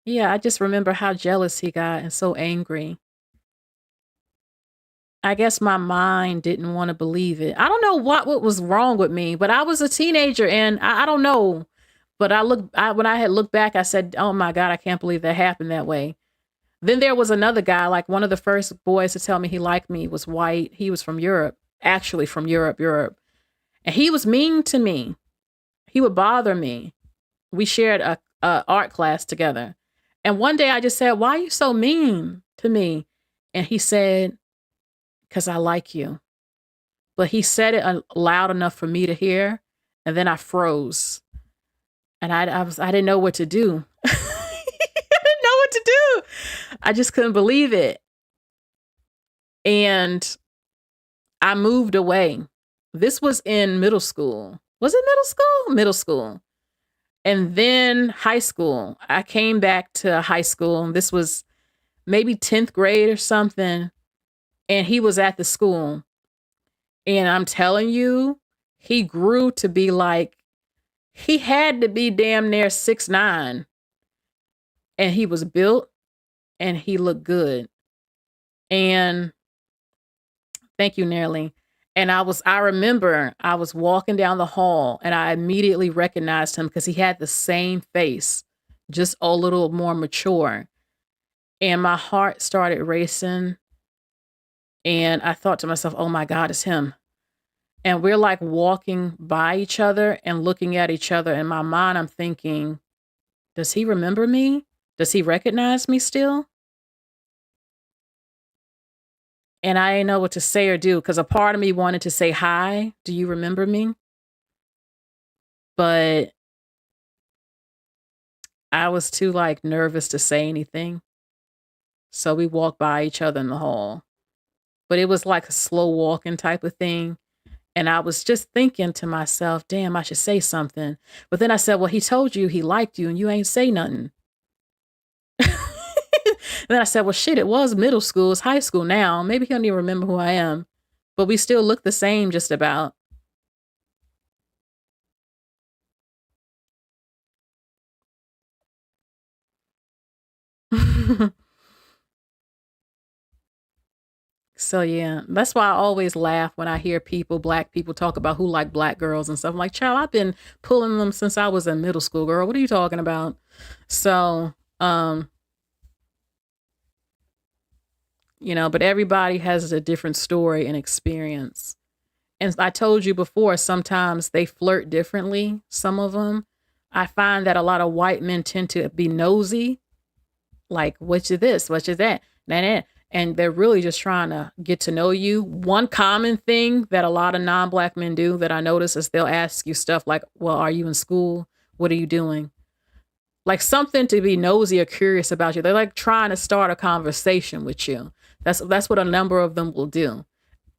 yeah, I just remember how jealous he got and so angry. I guess my mind didn't want to believe it. I don't know what was wrong with me, but I was a teenager, and I don't know. But when I had looked back, I said, "Oh my God, I can't believe that happened that way." Then there was another guy, like one of the first boys to tell me he liked me was white. He was from Europe, actually from Europe. And he was mean to me. He would bother me. We shared a art class together. And one day I just said, "Why are you so mean to me?" And he said, "Because I like you." But he said it loud enough for me to hear. And then I froze. And I didn't know what to do. I didn't know what to do. I just couldn't believe it. And I moved away. This was in middle school. Was it middle school? Middle school. And then high school. I came back to high school. This was maybe 10th grade or something. And he was at the school. And I'm telling you, he grew to be like, he had to be damn near 6'9". And he was built and he looked good. And thank you, Nerly. And I remember I was walking down the hall and I immediately recognized him because he had the same face, just a little more mature. And my heart started racing. And I thought to myself, "Oh my God, it's him." And we're like walking by each other and looking at each other. In my mind, I'm thinking, does he remember me? Does he recognize me still? And I didn't know what to say or do, because a part of me wanted to say, "Hi, do you remember me?" But I was too like nervous to say anything. So we walked by each other in the hall. But it was like a slow walking type of thing. And I was just thinking to myself, damn, I should say something. But then I said, "Well, he told you he liked you and you ain't say nothing." Then I said, "Well, shit, it was middle school. It's high school now. Maybe he don't even remember who I am." But we still look the same just about. So yeah, that's why I always laugh when I hear Black people talk about who like Black girls and stuff. I'm like, child, I've been pulling them since I was in middle school, girl. What are you talking about? So, but everybody has a different story and experience. And I told you before, sometimes they flirt differently, some of them. I find that a lot of white men tend to be nosy, like, what's this? What's that? And they're really just trying to get to know you. One common thing that a lot of non-black men do that I notice is they'll ask you stuff like, well, are you in school? What are you doing? Like something to be nosy or curious about you. They're like trying to start a conversation with you. That's what a number of them will do.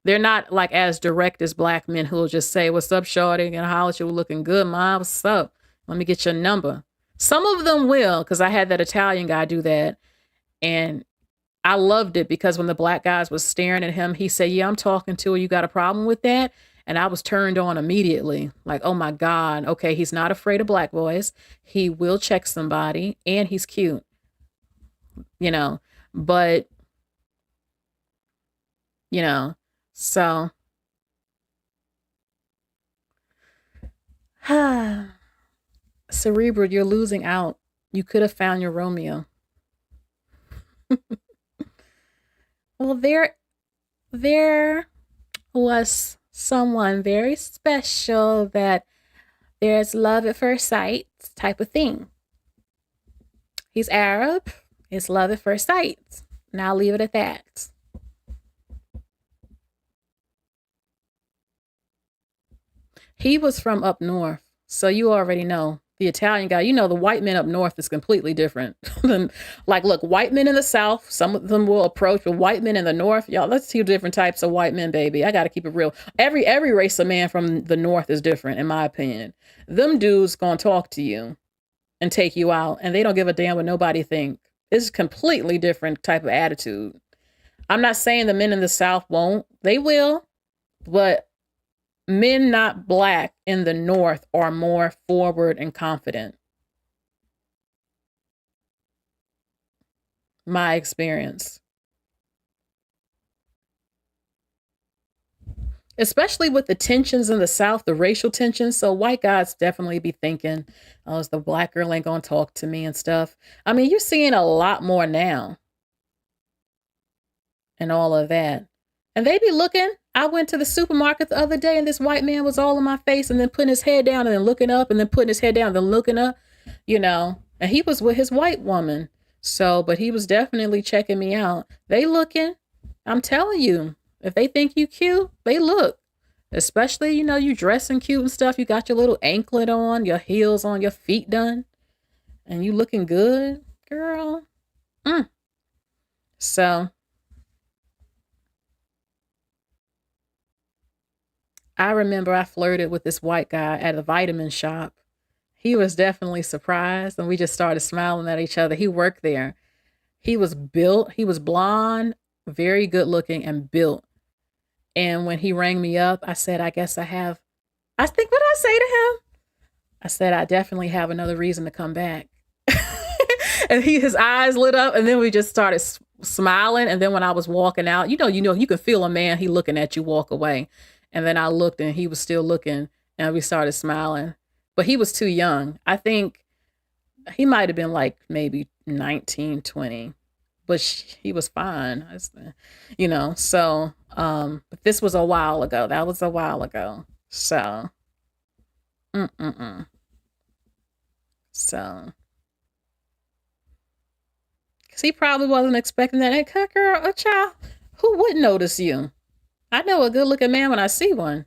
They're not like as direct as black men who will just say, what's up, shorty? And holler at you, looking good, mom. What's up? Let me get your number. Some of them will, because I had that Italian guy do that. And I loved it because when the black guys was staring at him, he said, yeah, I'm talking to her. You got a problem with that? And I was turned on immediately. Like, oh my God. Okay, he's not afraid of black boys. He will check somebody and he's cute. You know, but, you know, so. Cerebral, you're losing out. You could have found your Romeo. Well, there was someone very special that there's love at first sight type of thing. He's Arab. It's love at first sight. And I'll leave it at that. He was from up north. So you already know the Italian guy, you know, the white men up north is completely different than like, look, white men in the South, some of them will approach, but white men in the North, y'all, let's two different types of white men, baby. I got to keep it real. Every race of man from the North is different, in my opinion. Them dudes gonna talk to you and take you out, and they don't give a damn what nobody think. It's a completely different type of attitude. I'm not saying the men in the South won't. They will, but men not black in the North are more forward and confident. My experience. Especially with the tensions in the South, the racial tensions. So white guys definitely be thinking, oh, the black girl ain't gonna talk to me and stuff. I mean, you're seeing a lot more now and all of that. And they be looking. I went to the supermarket the other day and this white man was all in my face and then putting his head down and then looking up and then putting his head down and then looking up, you know. And he was with his white woman. So, but he was definitely checking me out. They looking. I'm telling you, if they think you cute, they look. Especially, you know, you dressing cute and stuff. You got your little anklet on, your heels on, your feet done. And you looking good, girl. So I remember I flirted with this white guy at a vitamin shop. He was definitely surprised and we just started smiling at each other. He worked there. He was built, he was blonde, very good looking and built. And when he rang me up, I said, I guess I think what I say to him? I said, I definitely have another reason to come back. And his eyes lit up and then we just started smiling. And then when I was walking out, you know, you can feel a man, he looking at you walk away. And then I looked and he was still looking and we started smiling. But he was too young. I think he might have been like maybe 19, 20, but he was fine. You know, so, but this was a while ago. That was a while ago. So, so, cause he probably wasn't expecting that. Hey, girl, a child, who wouldn't notice you? I know a good looking man when I see one.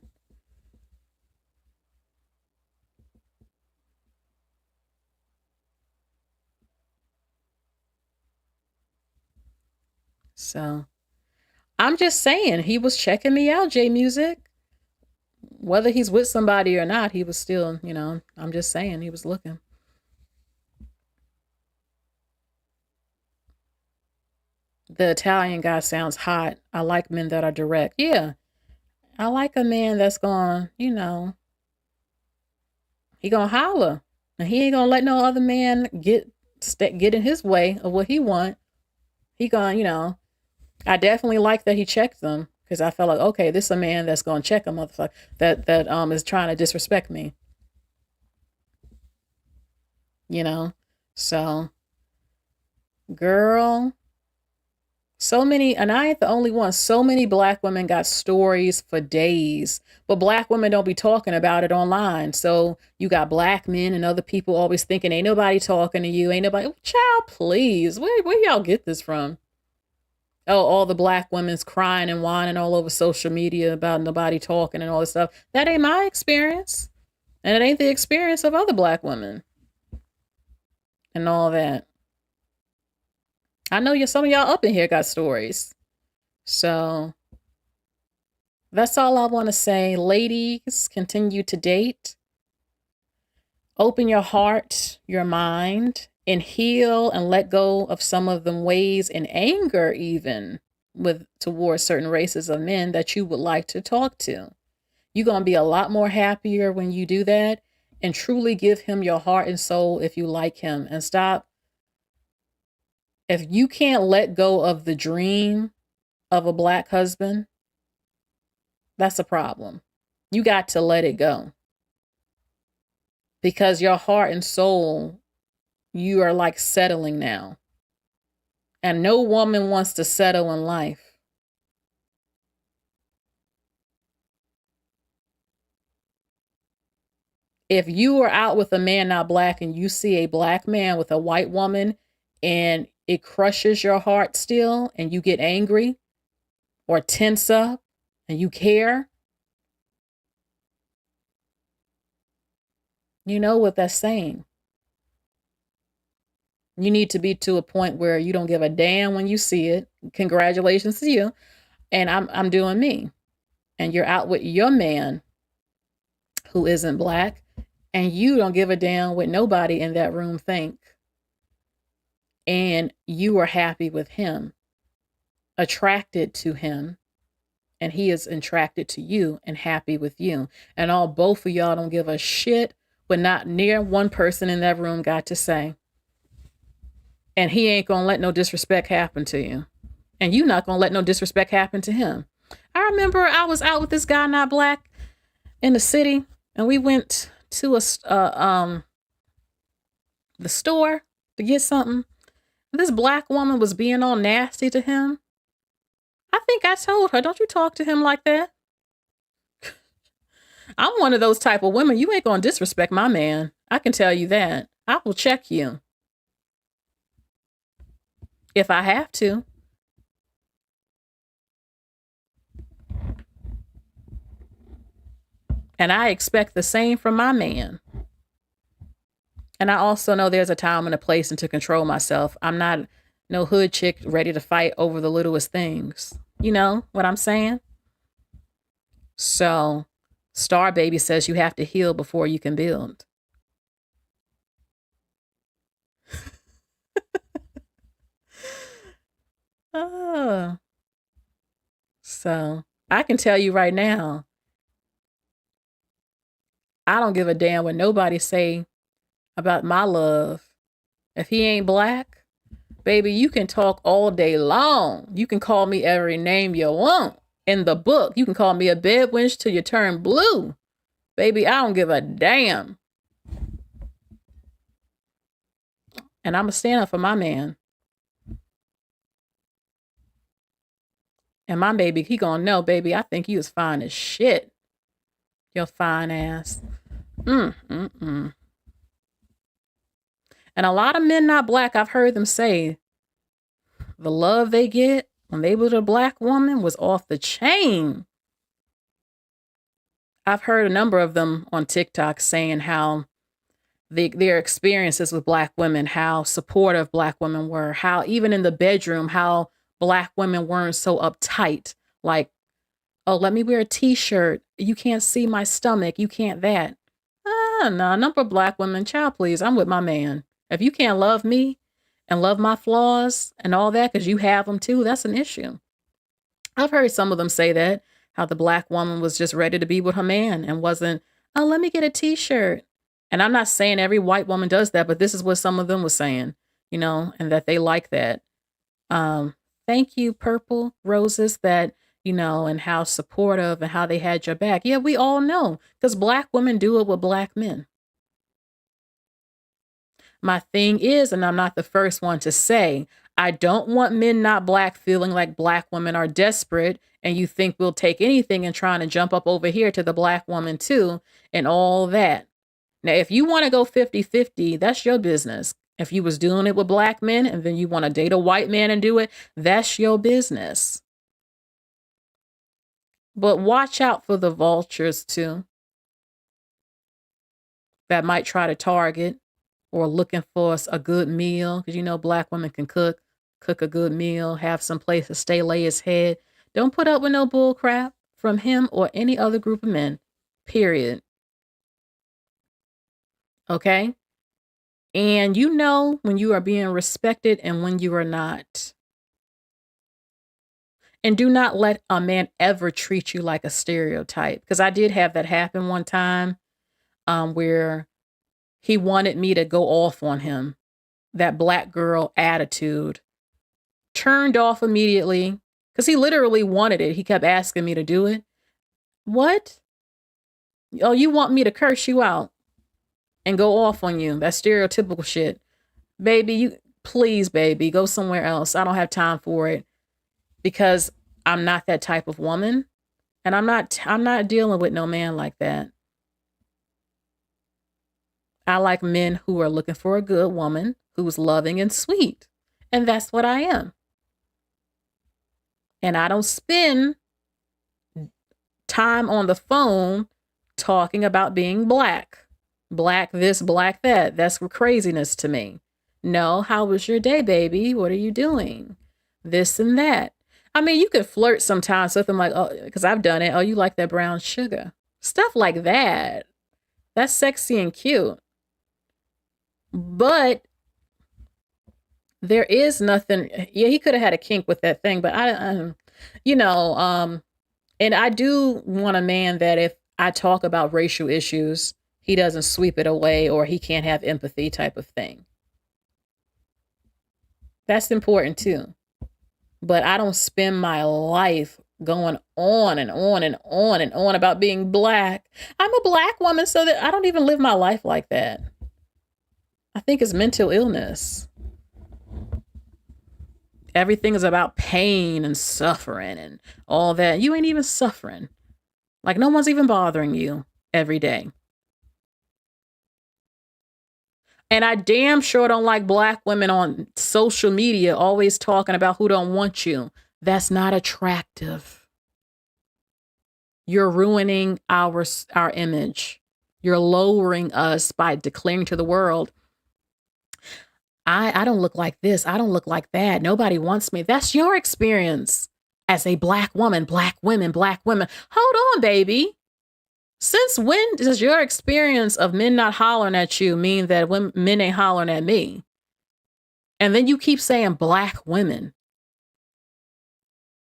So I'm just saying he was checking me out, J Music. Whether he's with somebody or not, he was still, you know, I'm just saying he was looking. The Italian guy sounds hot. I like men that are direct. Yeah. I like a man that's going, you know, he gonna holler. And he ain't gonna let no other man get in his way of what he want. He gonna, you know, I definitely like that he checked them because I felt like, okay, this is a man that's gonna check a motherfucker that is trying to disrespect me, you know. So, girl, So many, and I ain't the only one. So many black women got stories for days, but black women don't be talking about it online. So you got black men and other people always thinking, ain't nobody talking to you. Ain't nobody, child, please. Where y'all get this from? Oh, all the black women's crying and whining all over social media about nobody talking and all this stuff. That ain't my experience. And it ain't the experience of other black women and all that. I know some of y'all up in here got stories. So that's all I want to say. Ladies, continue to date. Open your heart, your mind, and heal and let go of some of them ways and anger even towards certain races of men that you would like to talk to. You're going to be a lot more happier when you do that, and truly give him your heart and soul if you like him. And stop. If you can't let go of the dream of a black husband, that's a problem. You got to let it go. Because your heart and soul, you are like settling now. And no woman wants to settle in life. If you are out with a man not black and you see a black man with a white woman and it crushes your heart still and you get angry or tense up and you care, you know what that's saying. You need to be to a point where you don't give a damn when you see it. Congratulations to you. And I'm doing me. And you're out with your man who isn't black, and you don't give a damn what nobody in that room think. And you are happy with him, attracted to him, and he is attracted to you and happy with you. And both of y'all don't give a shit what not near one person in that room got to say. And he ain't gonna let no disrespect happen to you. And you not gonna let no disrespect happen to him. I remember I was out with this guy not black in the city, and we went to the store to get something. This black woman was being all nasty to him. I think I told her, don't you talk to him like that. I'm one of those type of women. You ain't gonna disrespect my man. I can tell you that. I will check you if I have to. And I expect the same from my man. And I also know there's a time and a place and to control myself. I'm not no hood chick ready to fight over the littlest things. You know what I'm saying? So Star Baby says you have to heal before you can build. Oh. So I can tell you right now, I don't give a damn what nobody say about my love. If he ain't black, baby, you can talk all day long. You can call me every name you want. In the book, you can call me a bed wench till you turn blue. Baby, I don't give a damn. And I'm going to stand up for my man. And my baby, he going to know, baby, I think you is fine as shit. Your fine ass. And a lot of men not black, I've heard them say, the love they get when they was a black woman was off the chain. I've heard a number of them on TikTok saying how their experiences with black women, how supportive black women were, how even in the bedroom, how black women weren't so uptight. Like, oh, let me wear a t-shirt. You can't see my stomach. You can't that. No, a number of black women, child, please, I'm with my man. If you can't love me and love my flaws and all that, because you have them too, that's an issue. I've heard some of them say that, how the black woman was just ready to be with her man and wasn't, oh, let me get a t-shirt. And I'm not saying every white woman does that, but this is what some of them were saying, you know, and that they like that. Thank you, Purple Roses, that, you know, and how supportive and how they had your back. Yeah, we all know, because black women do it with black men. My thing is, and I'm not the first one to say, I don't want men not black feeling like black women are desperate and you think we'll take anything and trying to jump up over here to the black woman too and all that. Now, if you want to go 50-50, that's your business. If you was doing it with black men and then you want to date a white man and do it, that's your business. But watch out for the vultures too that might try to target or looking for a good meal. Because you know black women can cook a good meal, have some place to stay, lay his head. Don't put up with no bull crap from him or any other group of men, period. Okay? And you know when you are being respected and when you are not. And do not let a man ever treat you like a stereotype. Because I did have that happen one time where he wanted me to go off on him. That black girl attitude. Turned off immediately because he literally wanted it. He kept asking me to do it. What? Oh, you want me to curse you out and go off on you? That's stereotypical shit. Baby, please, baby, go somewhere else. I don't have time for it because I'm not that type of woman. And I'm not dealing with no man like that. I like men who are looking for a good woman who's loving and sweet. And that's what I am. And I don't spend time on the phone talking about being black. Black this, black that. That's craziness to me. No, how was your day, baby? What are you doing? This and that. I mean, you could flirt sometimes with them like, oh, because I've done it. Oh, you like that brown sugar. Stuff like that. That's sexy and cute. But there is nothing. Yeah, he could have had a kink with that thing, but and I do want a man that if I talk about racial issues, he doesn't sweep it away or he can't have empathy type of thing. That's important too. But I don't spend my life going on and on and on and on about being black. I'm a black woman, so that I don't even live my life like that. I think it's mental illness. Everything is about pain and suffering and all that. You ain't even suffering. Like no one's even bothering you every day. And I damn sure don't like black women on social media always talking about who don't want you. That's not attractive. You're ruining our image. You're lowering us by declaring to the world, I don't look like this. I don't look like that. Nobody wants me. That's your experience as a black woman, black women, black women. Hold on, baby. Since when does your experience of men not hollering at you mean that men ain't hollering at me? And then you keep saying black women.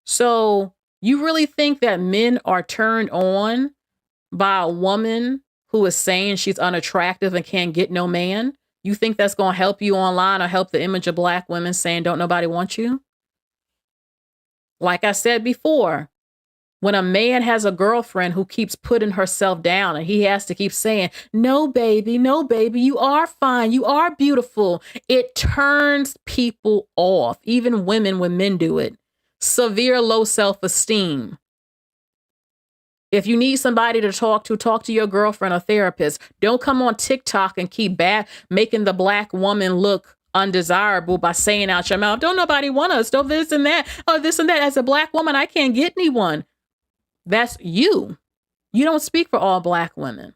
So you really think that men are turned on by a woman who is saying she's unattractive and can't get no man? You think that's going to help you online or help the image of black women saying don't nobody want you? Like I said before, when a man has a girlfriend who keeps putting herself down and he has to keep saying, no, baby, you are fine. You are beautiful. It turns people off, even women when men do it. Severe low self-esteem. If you need somebody to talk to your girlfriend or therapist. Don't come on TikTok and keep making the black woman look undesirable by saying out your mouth, don't nobody want us. Don't this and that. Oh, this and that. As a black woman, I can't get anyone. That's you. You don't speak for all black women.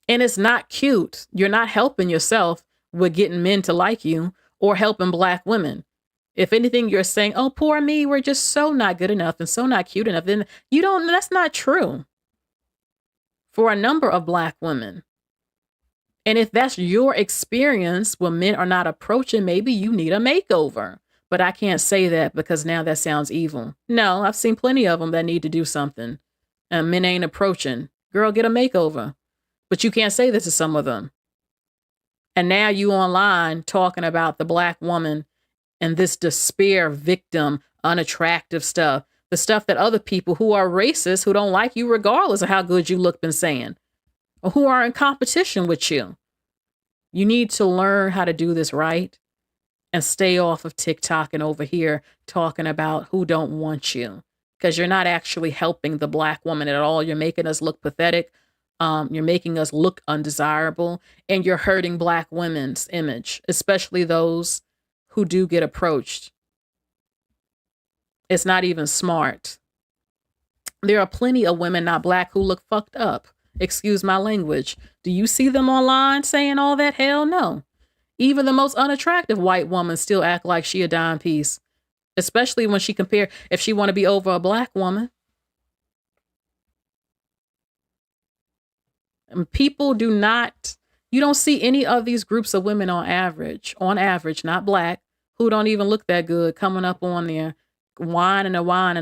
And it's not cute. You're not helping yourself with getting men to like you or helping black women. If anything, you're saying, oh, poor me, we're just so not good enough and so not cute enough. Then that's not true for a number of black women. And if that's your experience when men are not approaching, maybe you need a makeover. But I can't say that because now that sounds evil. No, I've seen plenty of them that need to do something. And men ain't approaching. Girl, get a makeover. But you can't say this to some of them. And now you online talking about the black woman and this despair victim, unattractive stuff. The stuff that other people who are racist, who don't like you regardless of how good you look, been saying. Or who are in competition with you. You need to learn how to do this right and stay off of TikTok and over here talking about who don't want you, because you're not actually helping the Black woman at all. You're making us look pathetic. You're making us look undesirable, and you're hurting Black women's image, especially those who do get approached. It's not even smart. There are plenty of women not Black who look fucked up. Excuse my language. Do you see them online saying all that? Hell no. Even the most unattractive white woman still act like she a dime piece, especially when she compare if she want to be over a Black woman. And people do not, you don't see any of these groups of women on average, not Black, who don't even look that good coming up on there whining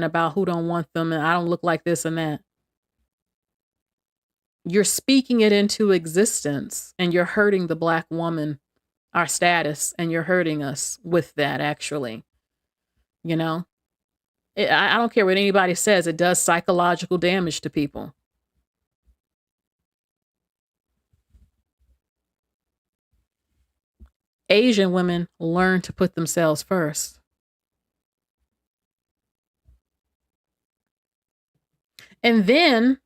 about who don't want them and I don't look like this and that. You're speaking it into existence and you're hurting the Black woman, our status, and you're hurting us with that, actually. You know, I don't care what anybody says, it does psychological damage to people. Asian women learn to put themselves first. And then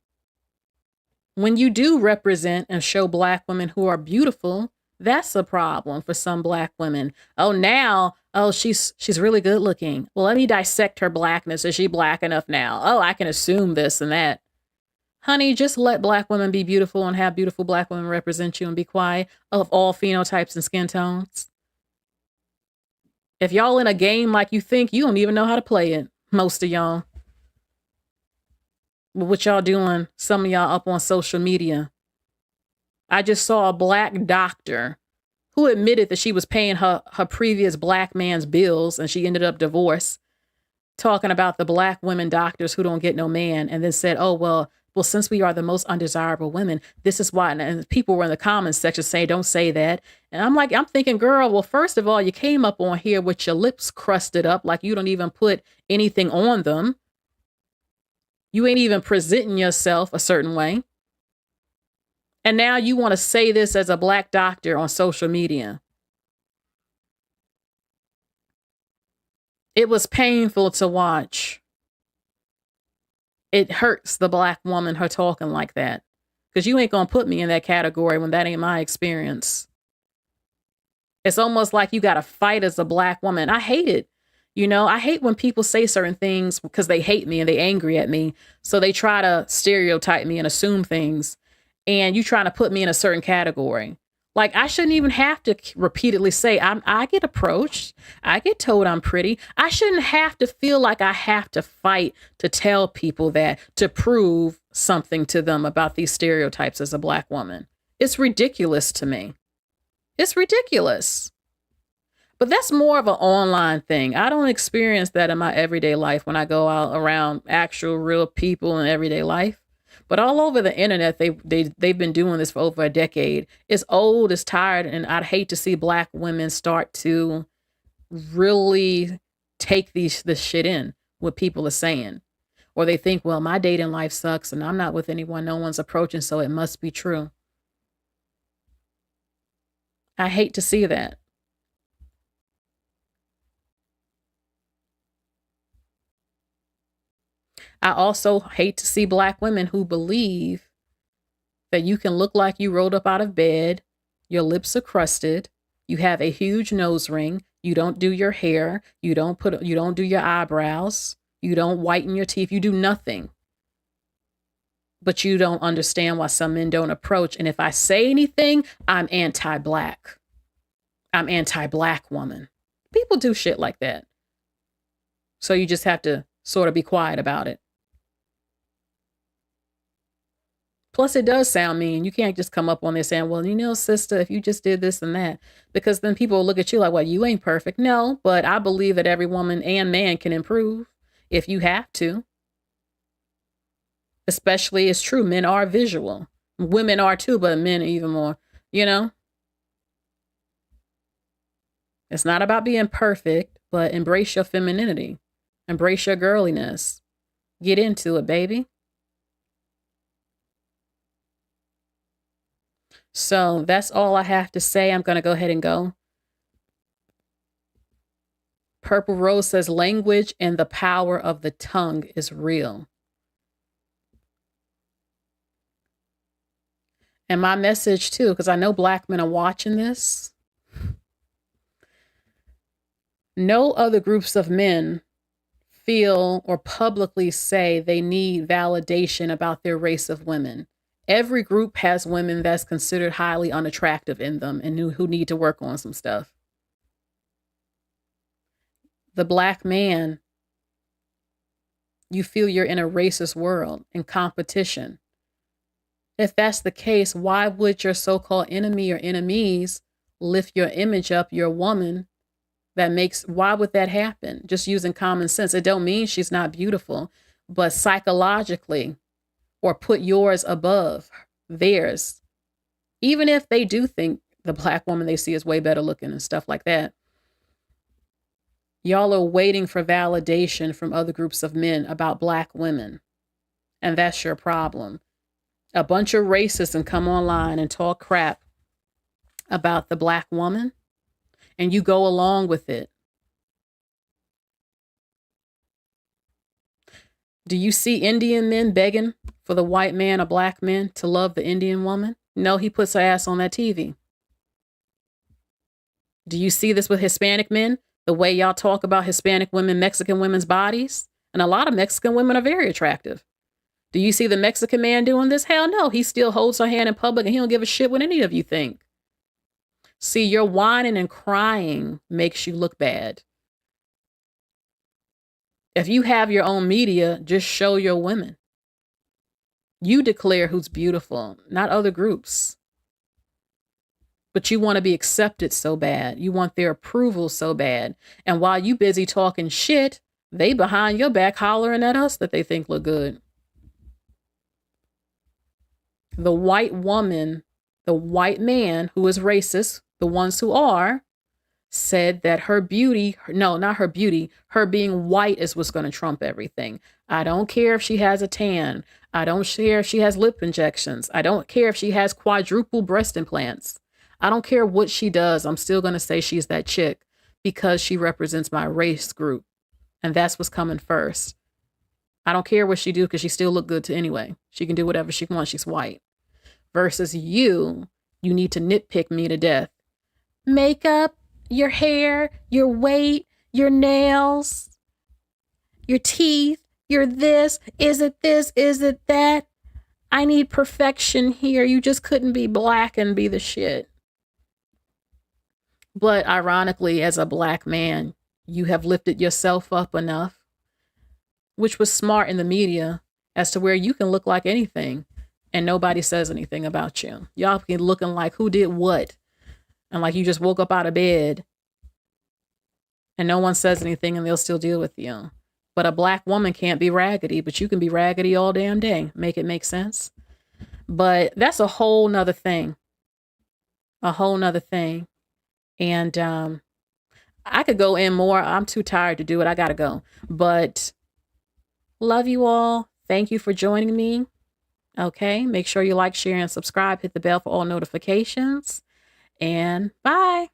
when you do represent and show Black women who are beautiful, that's a problem for some Black women. She's really good looking. Well, let me dissect her Blackness. Is she Black enough now? Oh, I can assume this and that. Honey, just let Black women be beautiful and have beautiful Black women represent you and be quiet of all phenotypes and skin tones. If y'all in a game like you think, you don't even know how to play it. Most of y'all. What y'all doing, some of y'all up on social media. I just saw a Black doctor who admitted that she was paying her previous Black man's bills and she ended up divorced, talking about the Black women doctors who don't get no man, and then said, oh, well, since we are the most undesirable women, this is why. And people were in the comments section saying, don't say that. And I'm thinking, girl, well, first of all, you came up on here with your lips crusted up like you don't even put anything on them. You ain't even presenting yourself a certain way. And now you want to say this as a Black doctor on social media. It was painful to watch. It hurts the Black woman, her talking like that. Because you ain't going to put me in that category when that ain't my experience. It's almost like you got to fight as a Black woman. I hate it. You know, I hate when people say certain things because they hate me and they angry at me. So they try to stereotype me and assume things. And you trying to put me in a certain category. Like, I shouldn't even have to repeatedly say, I get approached. I get told I'm pretty. I shouldn't have to feel like I have to fight to tell people that, to prove something to them about these stereotypes as a Black woman. It's ridiculous to me. It's ridiculous. But that's more of an online thing. I don't experience that in my everyday life when I go out around actual real people in everyday life. But all over the internet, they've been doing this for over a decade. It's old, it's tired, and I'd hate to see Black women start to really take this shit in, what people are saying. Or they think, well, my dating life sucks and I'm not with anyone, no one's approaching, so it must be true. I hate to see that. I also hate to see Black women who believe that you can look like you rolled up out of bed, your lips are crusted, you have a huge nose ring, you don't do your hair, you don't do your eyebrows, you don't whiten your teeth, you do nothing. But you don't understand why some men don't approach. And if I say anything, I'm anti-Black. I'm anti-Black woman. People do shit like that. So you just have to sort of be quiet about it. Plus, it does sound mean. You can't just come up on there saying, well, you know, sister, if you just did this and that, because then people will look at you like, well, you ain't perfect. No, but I believe that every woman and man can improve if you have to. Especially, it's true, men are visual. Women are too, but men even more, you know? It's not about being perfect, but embrace your femininity. Embrace your girliness. Get into it, baby. So that's all I have to say. I'm going to go ahead and go. Purple Rose says language and the power of the tongue is real. And my message too, because I know Black men are watching this. No other groups of men feel or publicly say they need validation about their race of women. Every group has women that's considered highly unattractive in them and who need to work on some stuff. The Black man, you feel you're in a racist world, in competition. If that's the case, why would your so-called enemy or enemies lift your image up, your woman? Why would that happen? Just using common sense. It don't mean she's not beautiful, but psychologically, or put yours above theirs. Even if they do think the Black woman they see is way better looking and stuff like that. Y'all are waiting for validation from other groups of men about Black women. And that's your problem. A bunch of racists and come online and talk crap about the Black woman, and you go along with it. Do you see Indian men begging for the white man or Black men to love the Indian woman? No, he puts her ass on that TV. Do you see this with Hispanic men? The way y'all talk about Hispanic women, Mexican women's bodies? And a lot of Mexican women are very attractive. Do you see the Mexican man doing this? Hell no. He still holds her hand in public and he don't give a shit what any of you think. See, your whining and crying makes you look bad. If you have your own media, just show your women. You declare who's beautiful, not other groups. But you want to be accepted so bad. You want their approval so bad. And while you busy talking shit, they behind your back hollering at us that they think look good. The white woman, the white man who is racist, the ones who are, said that her beauty, no, not her beauty, her being white is what's going to trump everything. I don't care if she has a tan. I don't care if she has lip injections. I don't care if she has quadruple breast implants. I don't care what she does. I'm still going to say she's that chick because she represents my race group. And that's what's coming first. I don't care what she do because she still look good to anyway. She can do whatever she wants. She's white. Versus you need to nitpick me to death. Makeup, your hair, your weight, your nails, your teeth, your this. Is it this? Is it that? I need perfection here. You just couldn't be Black and be the shit. But ironically, as a Black man, you have lifted yourself up enough, which was smart in the media, as to where you can look like anything and nobody says anything about you. Y'all be looking like who did what. And like you just woke up out of bed and no one says anything and they'll still deal with you. But a Black woman can't be raggedy, but you can be raggedy all damn day. Make it make sense. But that's a whole nother thing. A whole nother thing. And I could go in more. I'm too tired to do it. I got to go. But love you all. Thank you for joining me. Okay. Make sure you like, share, and subscribe. Hit the bell for all notifications. And bye.